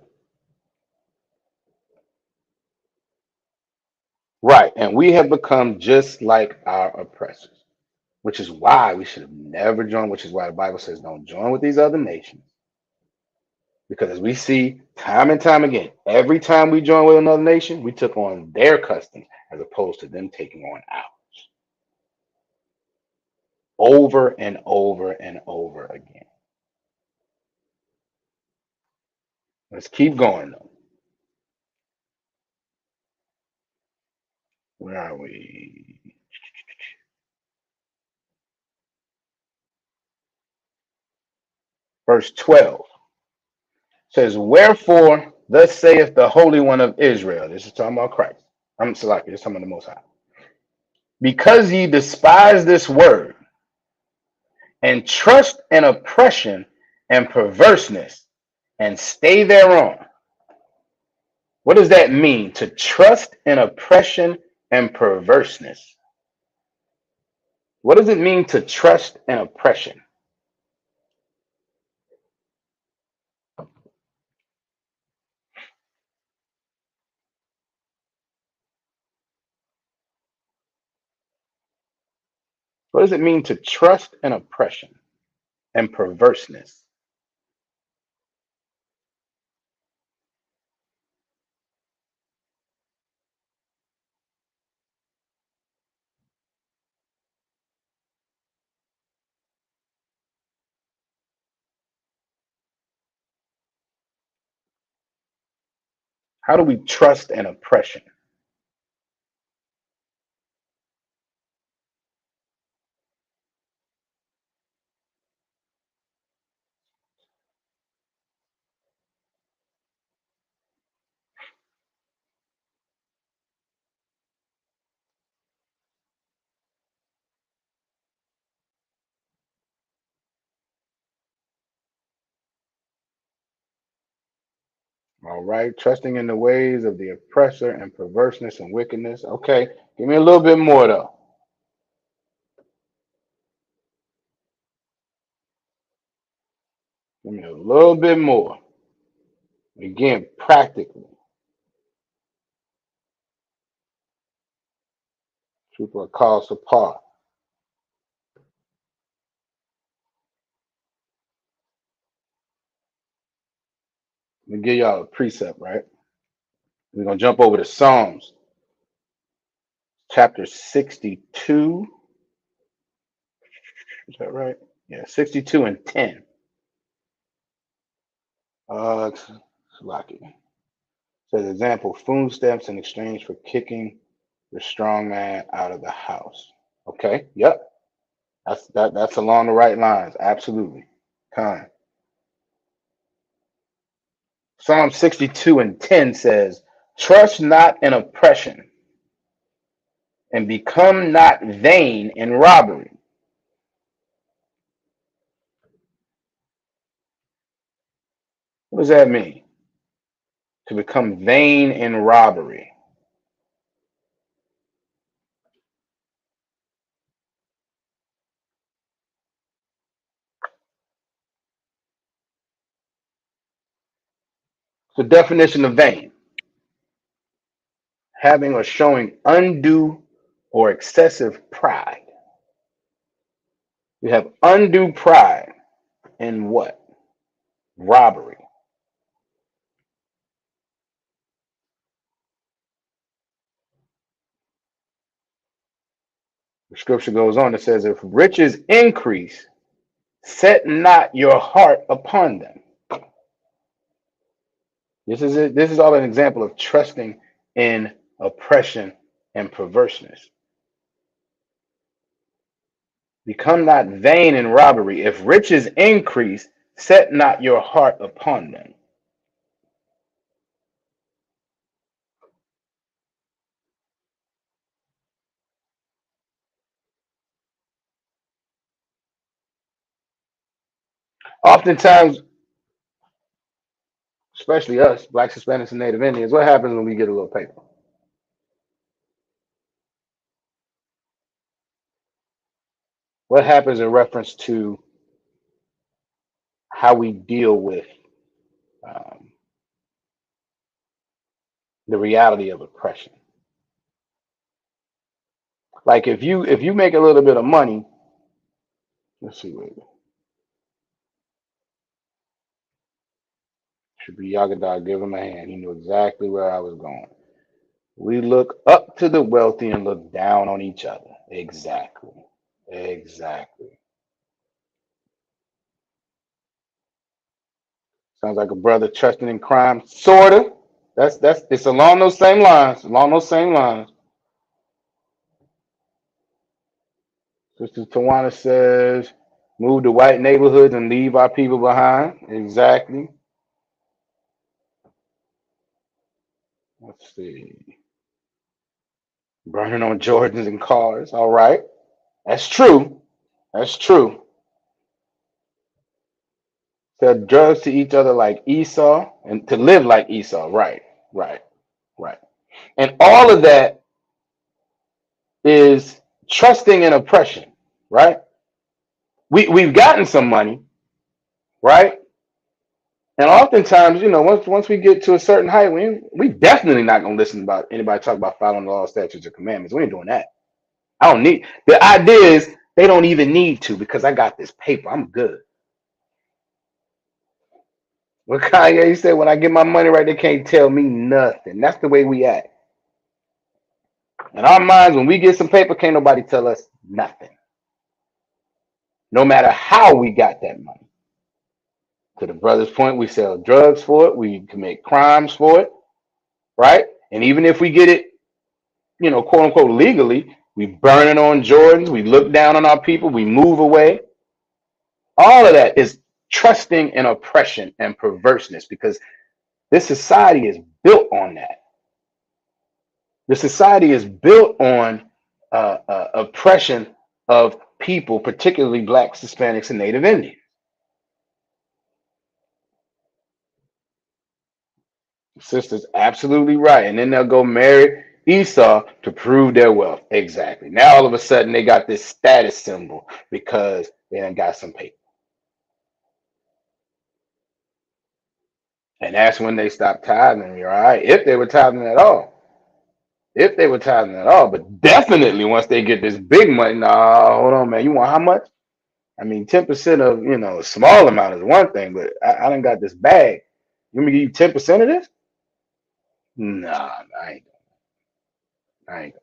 Right. And we have become just like our oppressors, which is why we should have never joined, which is why the Bible says don't join with these other nations. Because as we see time and time again, every time we join with another nation, we took on their customs as opposed to them taking on ours over and over and over again. Let's keep going though. Where are we? Verse 12 says, wherefore, thus saith the Holy One of Israel. This is talking about Christ. I'm Salaki, this is talking about the Most High. Because ye despise this word and trust in oppression and perverseness and stay thereon. What does that mean? To trust in oppression and perverseness. What does it mean to trust in oppression? What does it mean to trust in oppression and perverseness? How do we trust in oppression? All right, trusting in the ways of the oppressor and perverseness and wickedness. Okay, give me a little bit more though. Give me a little bit more. Again, practically. People are called apart. Let me give y'all a precept, right? We're going to jump over to Psalms chapter 62. Is that right? Yeah, 62 and 10. It's lucky. Says example, food stamps in exchange for kicking the strong man out of the house. Okay, yep. That's along the right lines. Absolutely. Kind. Psalm 62 and 10 says, trust not in oppression and become not vain in robbery. What does that mean? To become vain in robbery. The definition of vain, having or showing undue or excessive pride. We have undue pride in what? Robbery. The scripture goes on, it says, if riches increase, set not your heart upon them. This is it. This is all an example of trusting in oppression and perverseness. Become not vain in robbery. If riches increase, set not your heart upon them. Oftentimes, especially us, blacks, Hispanics, and Native Indians, what happens when we get a little paper? What happens in reference to how we deal with um, the reality of oppression? Like if you make a little bit of money, let's see, wait, should be Yagadah. Give him a hand. He knew exactly where I was going. We look up to the wealthy and look down on each other. Exactly. Exactly. Sounds like a brother trusting in crime. Sorta. That's it's along those same lines. Along those same lines. Sister Tawana says, move to white neighborhoods and leave our people behind. Exactly. Let's see. Burning on Jordans and cars. All right. That's true. That's true. Sell drugs to each other like Esau and to live like Esau. Right. Right. Right. And all of that is trusting in oppression. Right. We've gotten some money. Right. And oftentimes, once we get to a certain height, we definitely not gonna listen about anybody talk about following the law, statutes, or commandments. We ain't doing that. I don't need the idea is they don't even need to because I got this paper. I'm good. What Kanye said, when I get my money right, they can't tell me nothing. That's the way we act. In our minds, when we get some paper, can't nobody tell us nothing. No matter how we got that money. To the brother's point, we sell drugs for it, we commit crimes for it, right? And even if we get it, quote unquote legally, we burn it on Jordans, we look down on our people, we move away. All of that is trusting in oppression and perverseness because this society is built on that. The society is built on oppression of people, particularly blacks, Hispanics, and Native Indians. Sister's absolutely right. And then they'll go marry Esau to prove their wealth. Exactly. Now all of a sudden they got this status symbol because they done got some paper. And that's when they stop tithing. You're all right. If they were tithing at all. If they were tithing at all. But definitely once they get this big money, nah, hold on, man. You want how much? I mean, 10% of, a small amount is one thing, but I done got this bag. You want me to give you 10% of this? Nah, I ain't.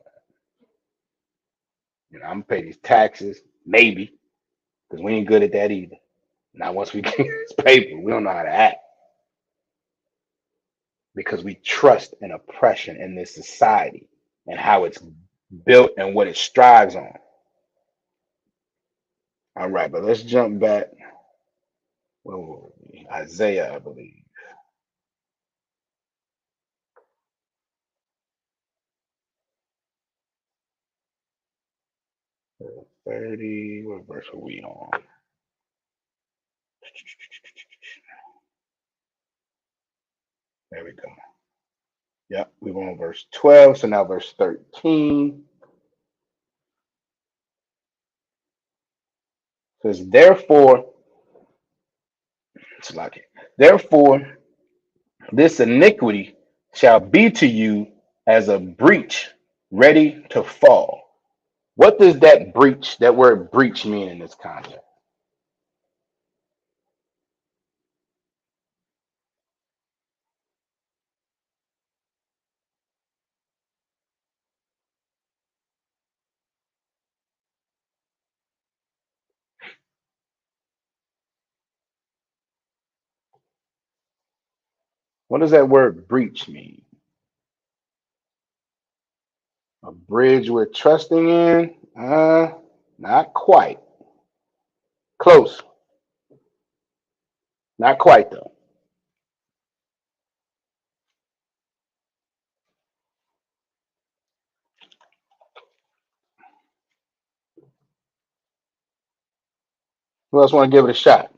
I'm gonna pay these taxes, maybe, because we ain't good at that either. Now, once we get this paper, we don't know how to act because we trust in oppression in this society and how it's built and what it strives on. All right, but let's jump back. Where were we? Isaiah, I believe. 30. What verse are we on? There we go. Yep, we were on verse 12. So now verse 13 says, it's like it. Therefore, this iniquity shall be to you as a breach ready to fall. What does that word breach mean in this context? What does that word breach mean? A bridge we're trusting in? Not quite. Close. Not quite though. Who else want to give it a shot?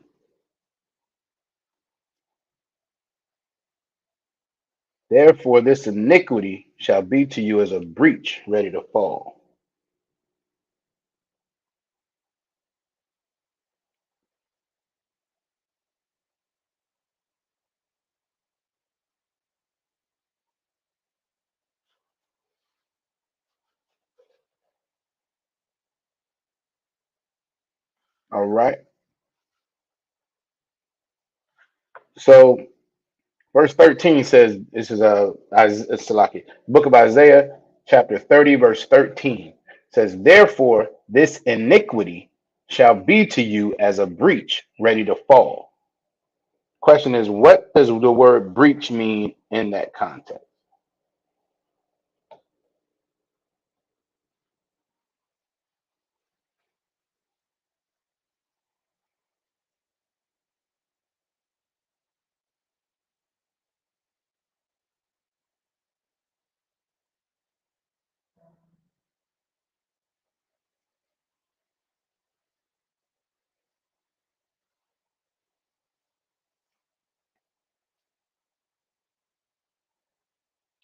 Therefore, this iniquity shall be to you as a breach ready to fall. All right. So verse 13 says, this is Salaki, book of Isaiah, chapter 30, verse 13 says, therefore, this iniquity shall be to you as a breach ready to fall. Question is, what does the word breach mean in that context?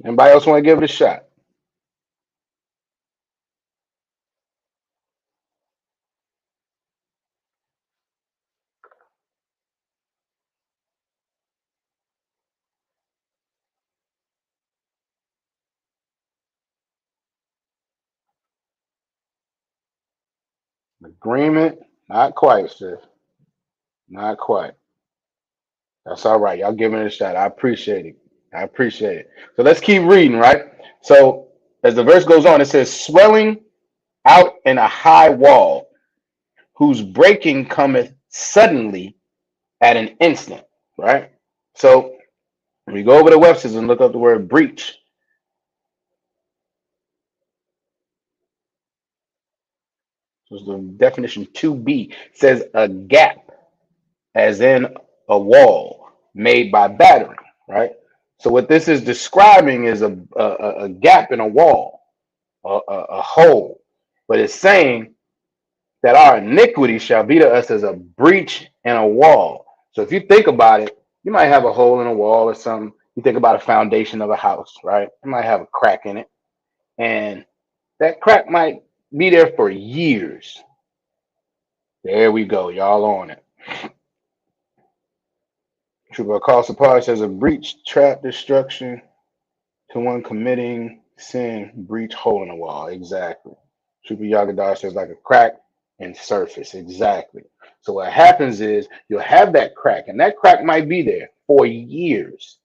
Anybody else want to give it a shot? Agreement? Not quite, sis. Not quite. That's all right. Y'all giving it a shot. I appreciate it. I appreciate it. So let's keep reading, right? So as the verse goes on, it says, swelling out in a high wall, whose breaking cometh suddenly at an instant, right? So when we go over to Webster's and look up the word breach, so the definition 2b says a gap, as in a wall made by battering, right? So what this is describing is a gap in a wall, a hole, but it's saying that our iniquity shall be to us as a breach in a wall. So if you think about it, you might have a hole in a wall or something. You think about a foundation of a house, right? You might have a crack in it, and that crack might be there for years. There we go, y'all on it. True, across the part says a breach, trap, destruction to one committing sin, breach, hole in the wall. Exactly. Trooper Yagadar says like a crack and surface. Exactly. So what happens is you'll have that crack, and that crack might be there for years.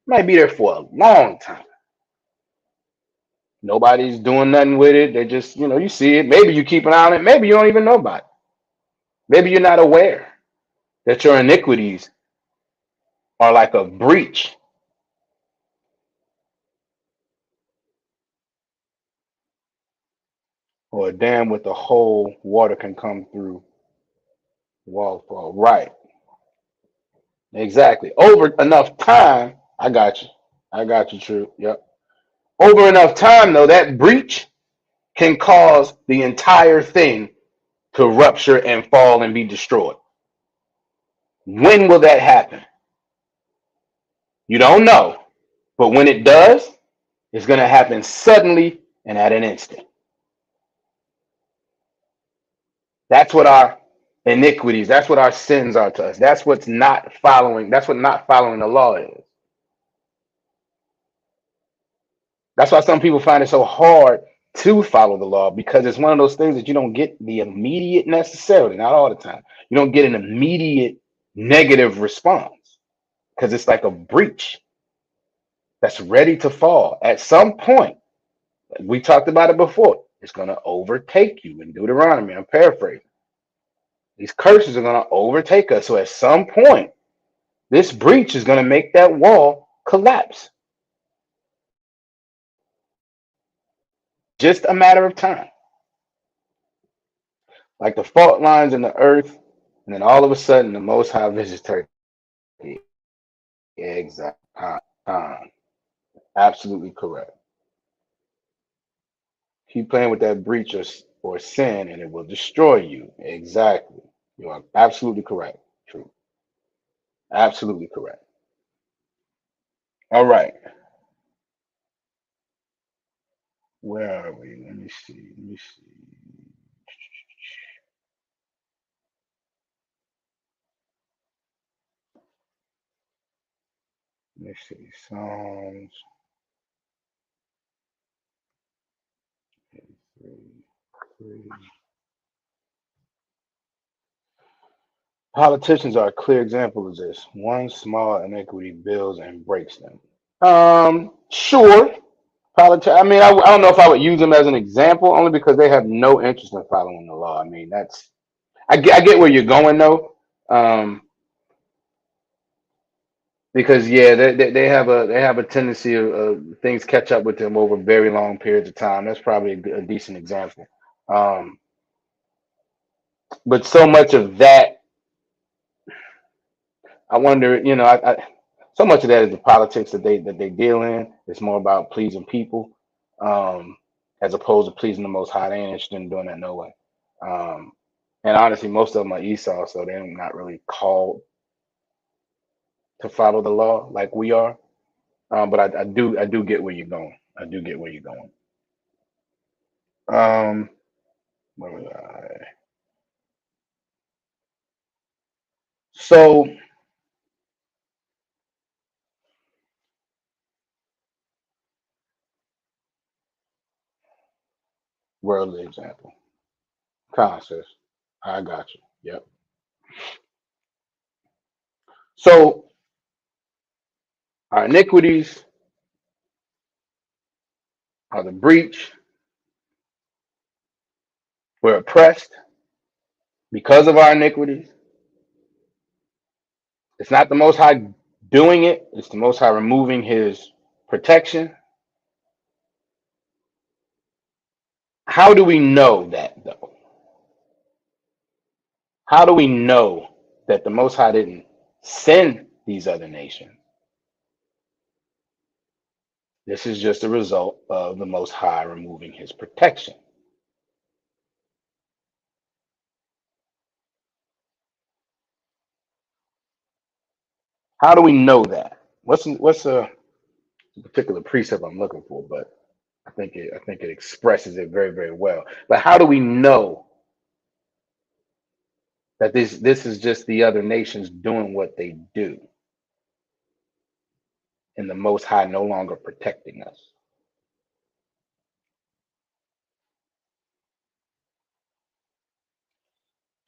Might be there for a long time. Nobody's doing nothing with it. They just, you see it. Maybe you keep an eye on it. Maybe you don't even know about it. Maybe you're not aware that your iniquities are like a breach or a dam with a hole water can come through wall fall. Right. Exactly. Over enough time, I got you. I got you, True. Yep. Over enough time, though, that breach can cause the entire thing to rupture and fall and be destroyed. When will that happen? You don't know. But when it does, it's going to happen suddenly and at an instant. That's what our iniquities, that's what our sins are to us. That's what not following the law is. That's why some people find it so hard to follow the law, because it's one of those things that you don't get the immediate, necessarily, not all the time. You don't get an immediate negative response because it's like a breach that's ready to fall. At some point, we talked about it before, it's going to overtake you in Deuteronomy. I'm paraphrasing. These curses are going to overtake us. So at some point, this breach is going to make that wall collapse. Just a matter of time. Like the fault lines in the earth, and then all of a sudden the Most High visits Turkey. Exact time. Absolutely correct. Keep playing with that breach or sin, and it will destroy you. Exactly. You are absolutely correct. True. Absolutely correct. All right. Where are we? Let me see. Let me see. Let me see. Psalms 3, 3. Politicians are a clear example of this. One small inequity builds and breaks them. Sure. I mean, I don't know if I would use them as an example, only because they have no interest in following the law. I mean, I get where you're going though, because yeah, they have a tendency of things catch up with them over very long periods of time. That's probably a decent example. Um, but so much of that, I wonder, so much of that is the politics that they deal in. It's more about pleasing people, um, as opposed to pleasing the Most High. They ain't interested in doing that no way. Um, and honestly, most of them are Esau, so they're not really called to follow the law like we are. But I do get where you're going. I do get where you're going. Um, where was I? So worldly example. Conscious. I got you. Yep. So our iniquities are the breach. We're oppressed because of our iniquities. It's not the Most High doing it. It's the Most High removing His protection. How do we know that though? How do we know that the Most High didn't send these other nations? This is just a result of the Most High removing His protection. How do we know that? What's a particular precept I'm looking for? But I think it expresses it very very well. But how do we know that this is just the other nations doing what they do, and the Most High no longer protecting us?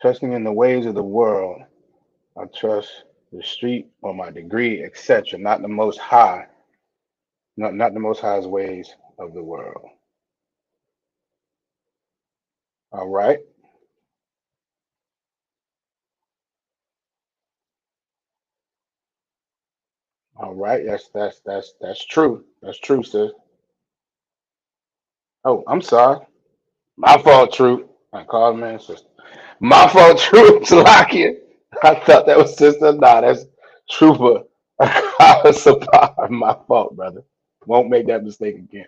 Trusting in the ways of the world, I trust the street or my degree, etc. Not the Most High, not the Most High's ways of the world. All right, all right. That's true. That's true, sis. Oh, I'm sorry. My fault, True. I called man sister. My fault, True. Salakia. I thought that was sister. Nah, that's Trooper. My fault, brother. Won't make that mistake again.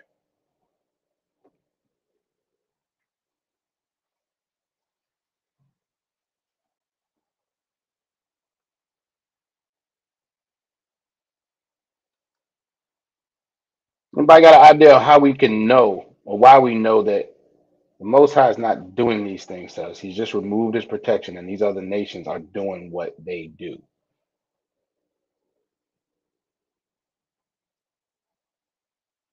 Anybody got an idea of how we can know or why we know that the Most High is not doing these things to us? He's just removed his protection, and these other nations are doing what they do.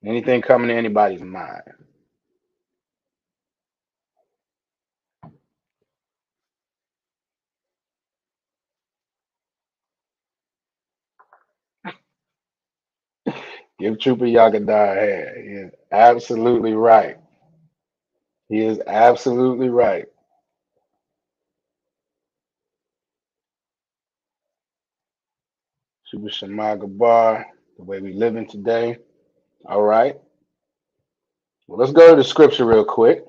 Anything coming to anybody's mind? Give Trooper Yagadar a hand. He is absolutely right. He is absolutely right. Trooper Shemai Gabar, the way we living today. All right. Well, let's go to the scripture real quick.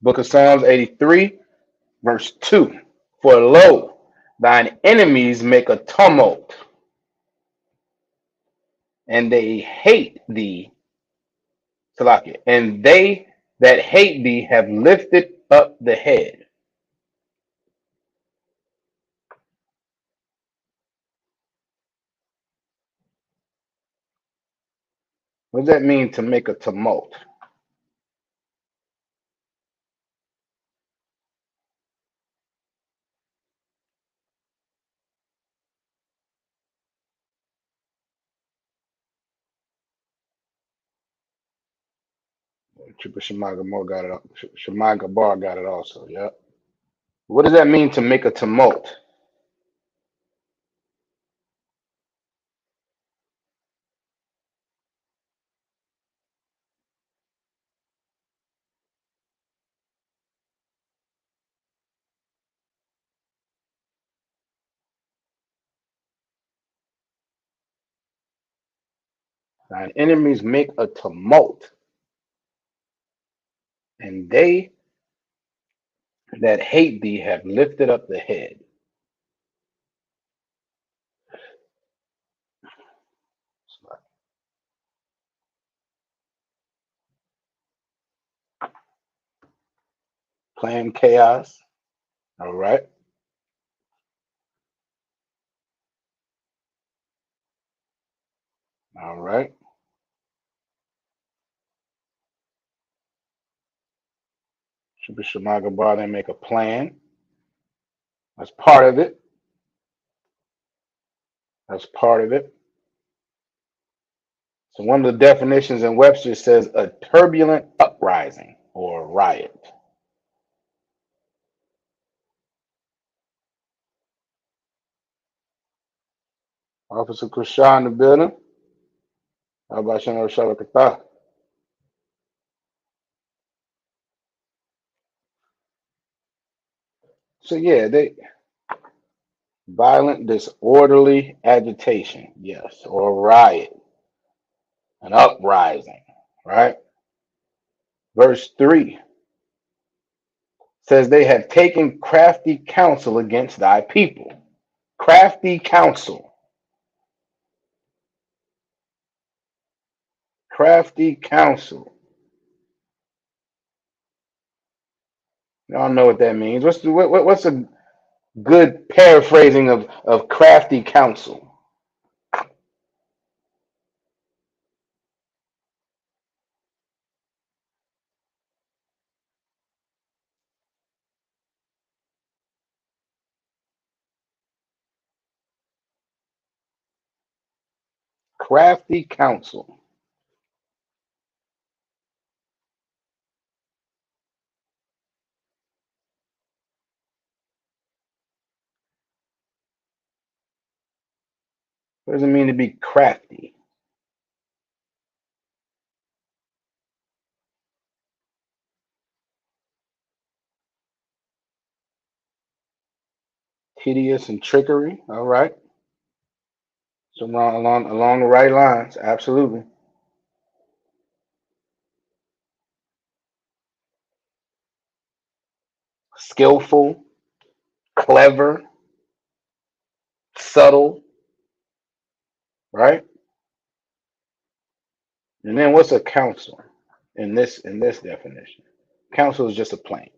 Book of Psalms 83, verse 2. For lo, thine enemies make a tumult, and they hate thee, Salakia, and they that hate thee have lifted up the head. What does that mean to make a tumult? Triple Shemaga got it. Shemaga Bar got it also. Yep. What does that mean to make a tumult? Thine enemies make a tumult, and they that hate thee have lifted up the head. Playing chaos. All right. All right. Triple Shemaga Bar, they make a plan. That's part of it. That's part of it. So one of the definitions in Webster says a turbulent uprising or riot. Officer Kushan in the building. How about you know Shabakata? So yeah, they violent, disorderly agitation, yes, or riot, an uprising, right? Verse 3 says they have taken crafty counsel against thy people. Crafty counsel. Crafty counsel. Y'all know what that means. What's a good paraphrasing of crafty counsel? Crafty counsel. What does it mean to be crafty? Tedious and trickery. All right. So along the right lines. Absolutely. Skillful, clever, subtle, right? And then what's a counsel in this definition? Counsel is just a plan.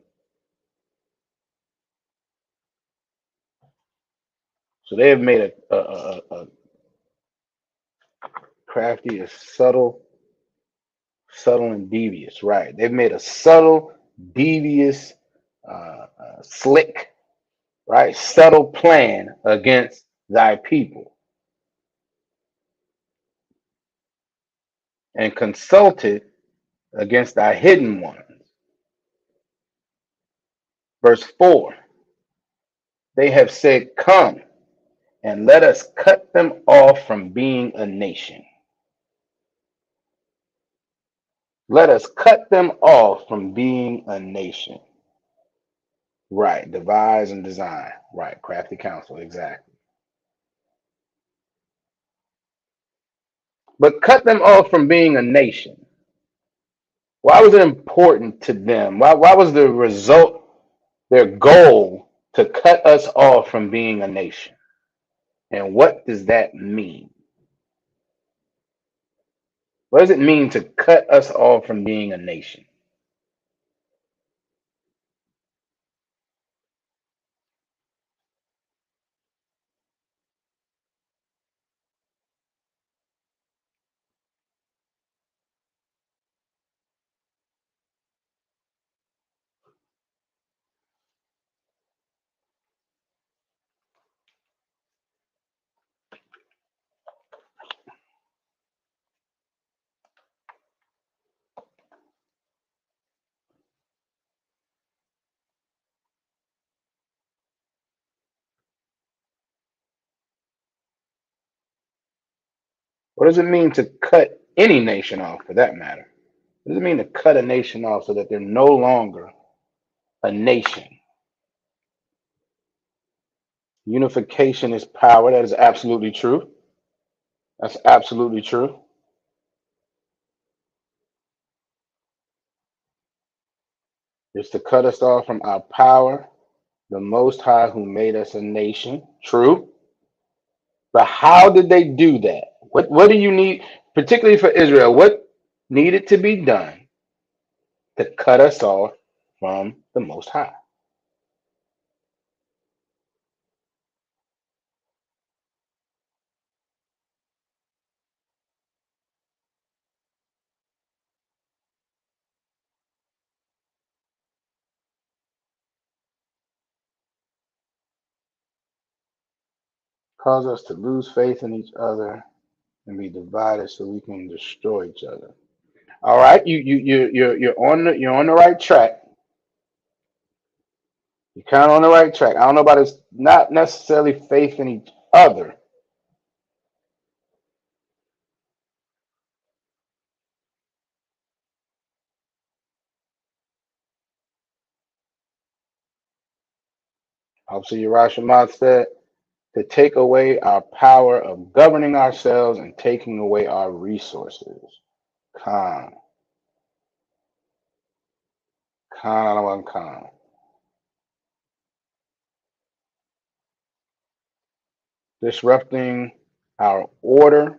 So they have made a crafty, a subtle and devious, right? They've made a subtle, devious, slick, right? Subtle plan against thy people and consulted against thy hidden ones. Verse 4 they have said, come and let us cut them off from being a nation. Let us cut them off from being a nation. Right. Devise and design. Right. Crafty counsel. Exactly. But cut them off from being a nation. Why was it important to them? Why was the result, their goal, to cut us off from being a nation? And what does that mean? What does it mean to cut us off from being a nation? What does it mean to cut any nation off, for that matter? What does it mean to cut a nation off so that they're no longer a nation? Unification is power. That is absolutely true. That's absolutely true. It's to cut us off from our power, the Most High who made us a nation. True. But how did they do that? What do you need, particularly for Israel? What needed to be done to cut us off from the Most High? Cause us to lose faith in each other and be divided so we can destroy each other. All right, you're on the right track. You're kind of on the right track. I don't know about it's not necessarily faith in each other. Obviously, Yerushalayim said to take away our power of governing ourselves and taking away our resources. Khan, Khan. Disrupting our order,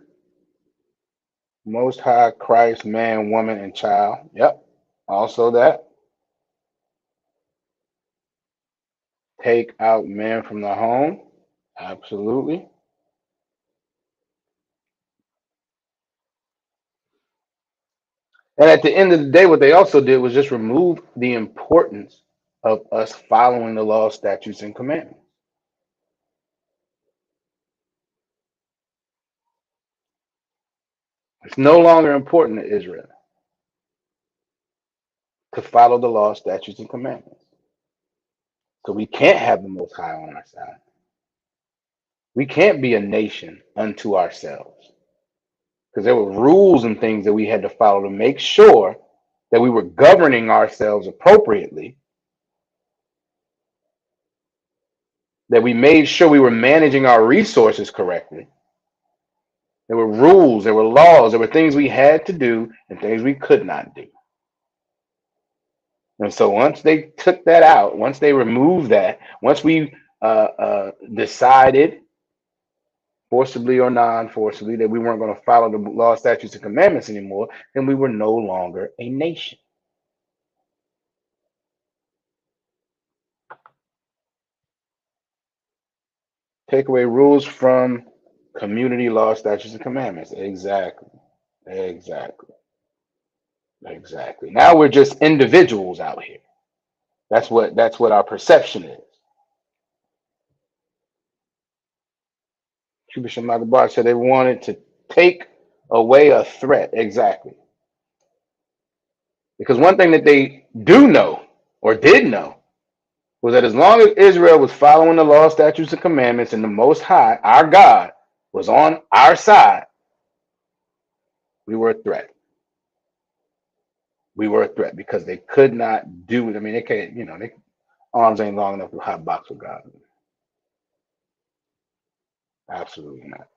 Most High Christ, man, woman, and child. Yep. Also that. Take out men from the home. Absolutely. And at the end of the day, what they also did was just remove the importance of us following the law, statutes, and commandments. It's no longer important to Israel to follow the law, statutes, and commandments. So we can't have the Most High on our side. We can't be a nation unto ourselves because there were rules and things that we had to follow to make sure that we were governing ourselves appropriately, that we made sure we were managing our resources correctly. There were rules, there were laws, there were things we had to do and things we could not do. And so once they took that out, once they removed that, once we decided, forcibly or non-forcibly, that we weren't going to follow the law, statutes, and commandments anymore, then we were no longer a nation. Take away rules from community law, statutes, and commandments. Exactly. Exactly. Exactly. Now we're just individuals out here. That's what our perception is. Cuba Shamagabar said they wanted to take away a threat. Exactly. Because one thing that they do know or did know was that as long as Israel was following the law, statutes, and commandments, and the Most High, our God, was on our side, we were a threat. We were a threat because they could not do it. I mean, they can't, they arms ain't long enough to hot box with God. Absolutely not.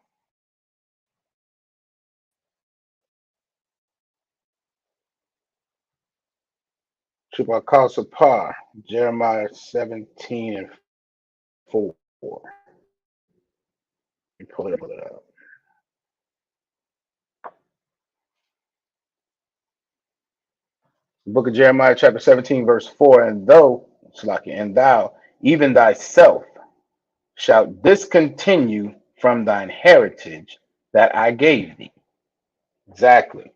Shubakal Par, Jeremiah 17 and 4. Let me pull it up. The book of Jeremiah, chapter 17, verse 4. And thou, even thyself, shalt discontinue from thine heritage that I gave thee. Exactly.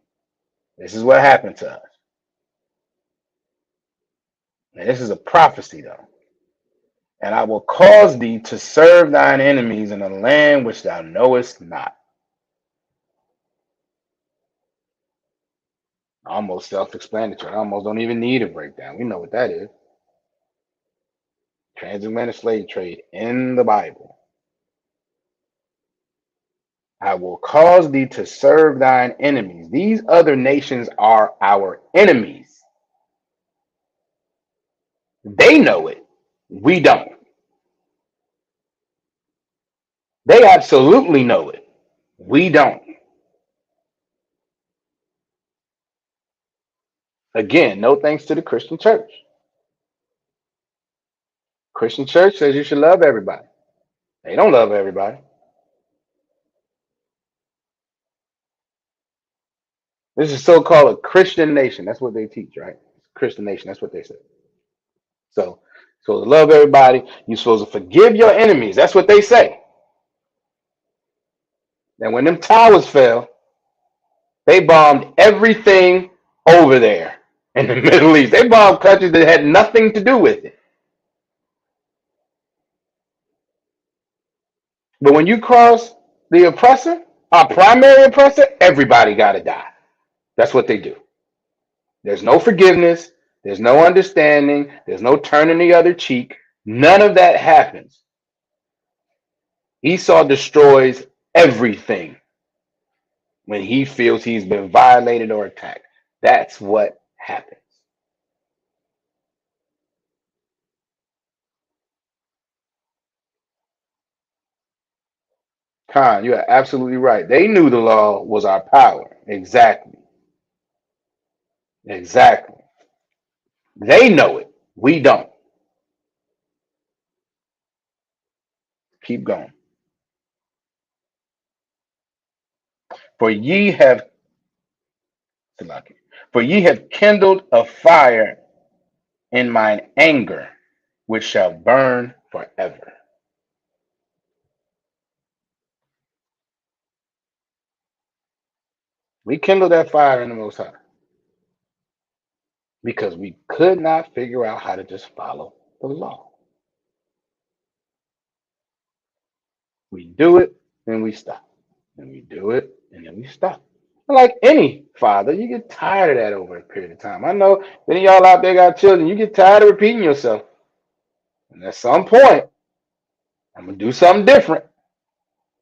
This is what happened to us. And this is a prophecy, though. And I will cause thee to serve thine enemies in a land which thou knowest not. Almost self-explanatory. I almost don't even need a breakdown. We know what that is. Transatlantic slave trade in the Bible. I will cause thee to serve thine enemies. These other nations are our enemies. They know it. We don't. They absolutely know it. We don't. Again, no thanks to the Christian church. Christian church says you should love everybody. They don't love everybody. This is so-called a Christian nation. That's what they teach, right? Christian nation. That's what they say. So, so to love everybody, you're supposed to forgive your enemies. That's what they say. And when them towers fell, they bombed everything over there in the Middle East. They bombed countries that had nothing to do with it. But when you cross the oppressor, our primary oppressor, everybody got to die. That's what they do. There's no forgiveness. There's no understanding. There's no turning the other cheek. None of that happens. Esau destroys everything when he feels he's been violated or attacked. That's what happens. Khan, you are absolutely right. They knew the law was our power. Exactly. Exactly. They know it. We don't. Keep going. For ye have for ye have kindled a fire in mine anger, which shall burn forever. We kindled that fire in the Most High because we could not figure out how to just follow the law. We do it, then we stop. And we do it, and then we stop. Like any father, you get tired of that over a period of time. I know many of y'all out there got children, you get tired of repeating yourself. And at some point, I'm going to do something different,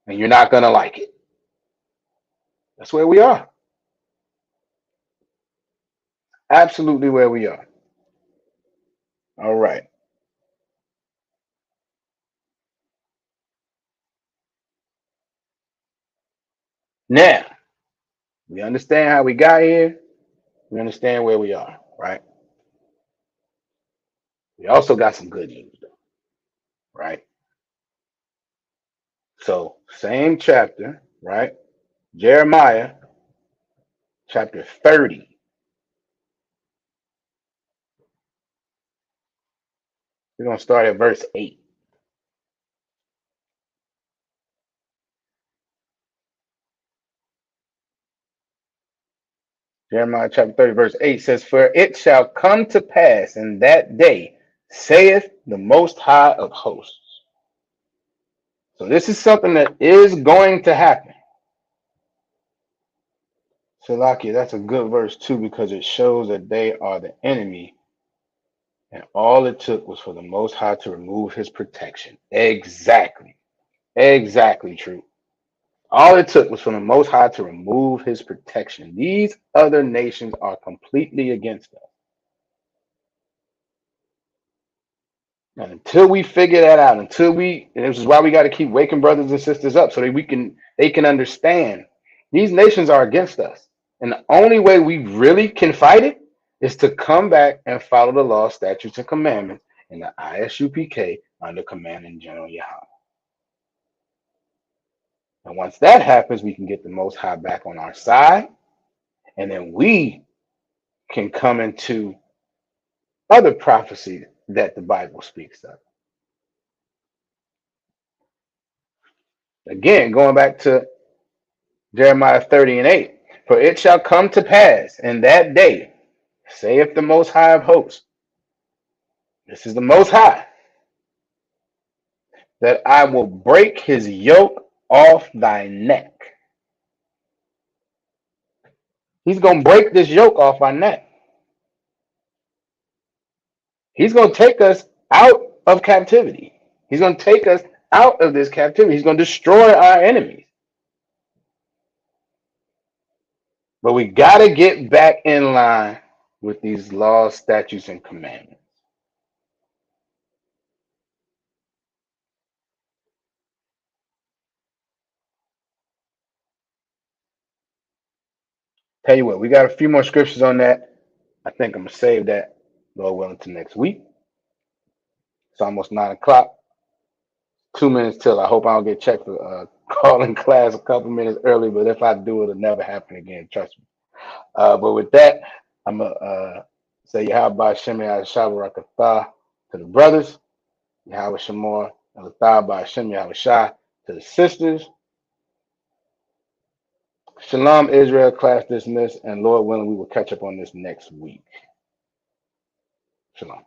and you're not going to like it. That's where we are. Absolutely where we are. All right. Now, we understand how we got here. We understand where we are, right? We also got some good news, though, right? So, same chapter, right? Jeremiah chapter 30. We're going to start at verse 8. Jeremiah chapter 30, verse 8 says, for it shall come to pass in that day, saith the Most High of hosts. So this is something that is going to happen. Salakia, that's a good verse too, because it shows that they are the enemy, and all it took was for the Most High to remove his protection. Exactly. Exactly true. All it took was for the Most High to remove his protection. These other nations are completely against us. And until we figure that out, and this is why we got to keep waking brothers and sisters up so that they can understand these nations are against us. And the only way we really can fight it is to come back and follow the law, statutes, and commandments in the ISUPK under Commanding General Yahweh. And once that happens, we can get the Most High back on our side, and then we can come into other prophecies that the Bible speaks of. Again, going back to Jeremiah 30 and 8. For it shall come to pass in that day, saith the Most High of hosts, this is the Most High, that I will break his yoke off thy neck. He's going to break this yoke off our neck. He's going to take us out of captivity. He's going to take us out of this captivity. He's going to destroy our enemies. But we got to get back in line with these laws, statutes, and commandments. Tell you what, we got a few more scriptures on that. I think I'm going to save that, Lord willing, to next week. It's almost 9 o'clock. 2 minutes till. I hope I don't get checked for calling class a couple minutes early, but if I do, it'll never happen again. Trust me. But with that, I'm going to say Yahweh Shem Shabarakatah to the brothers, Yahweh Shemor, and Lathah Shem Yahweh Shai to the sisters. Shalom, Israel, class dismissed, and Lord willing, we will catch up on this next week. Shalom.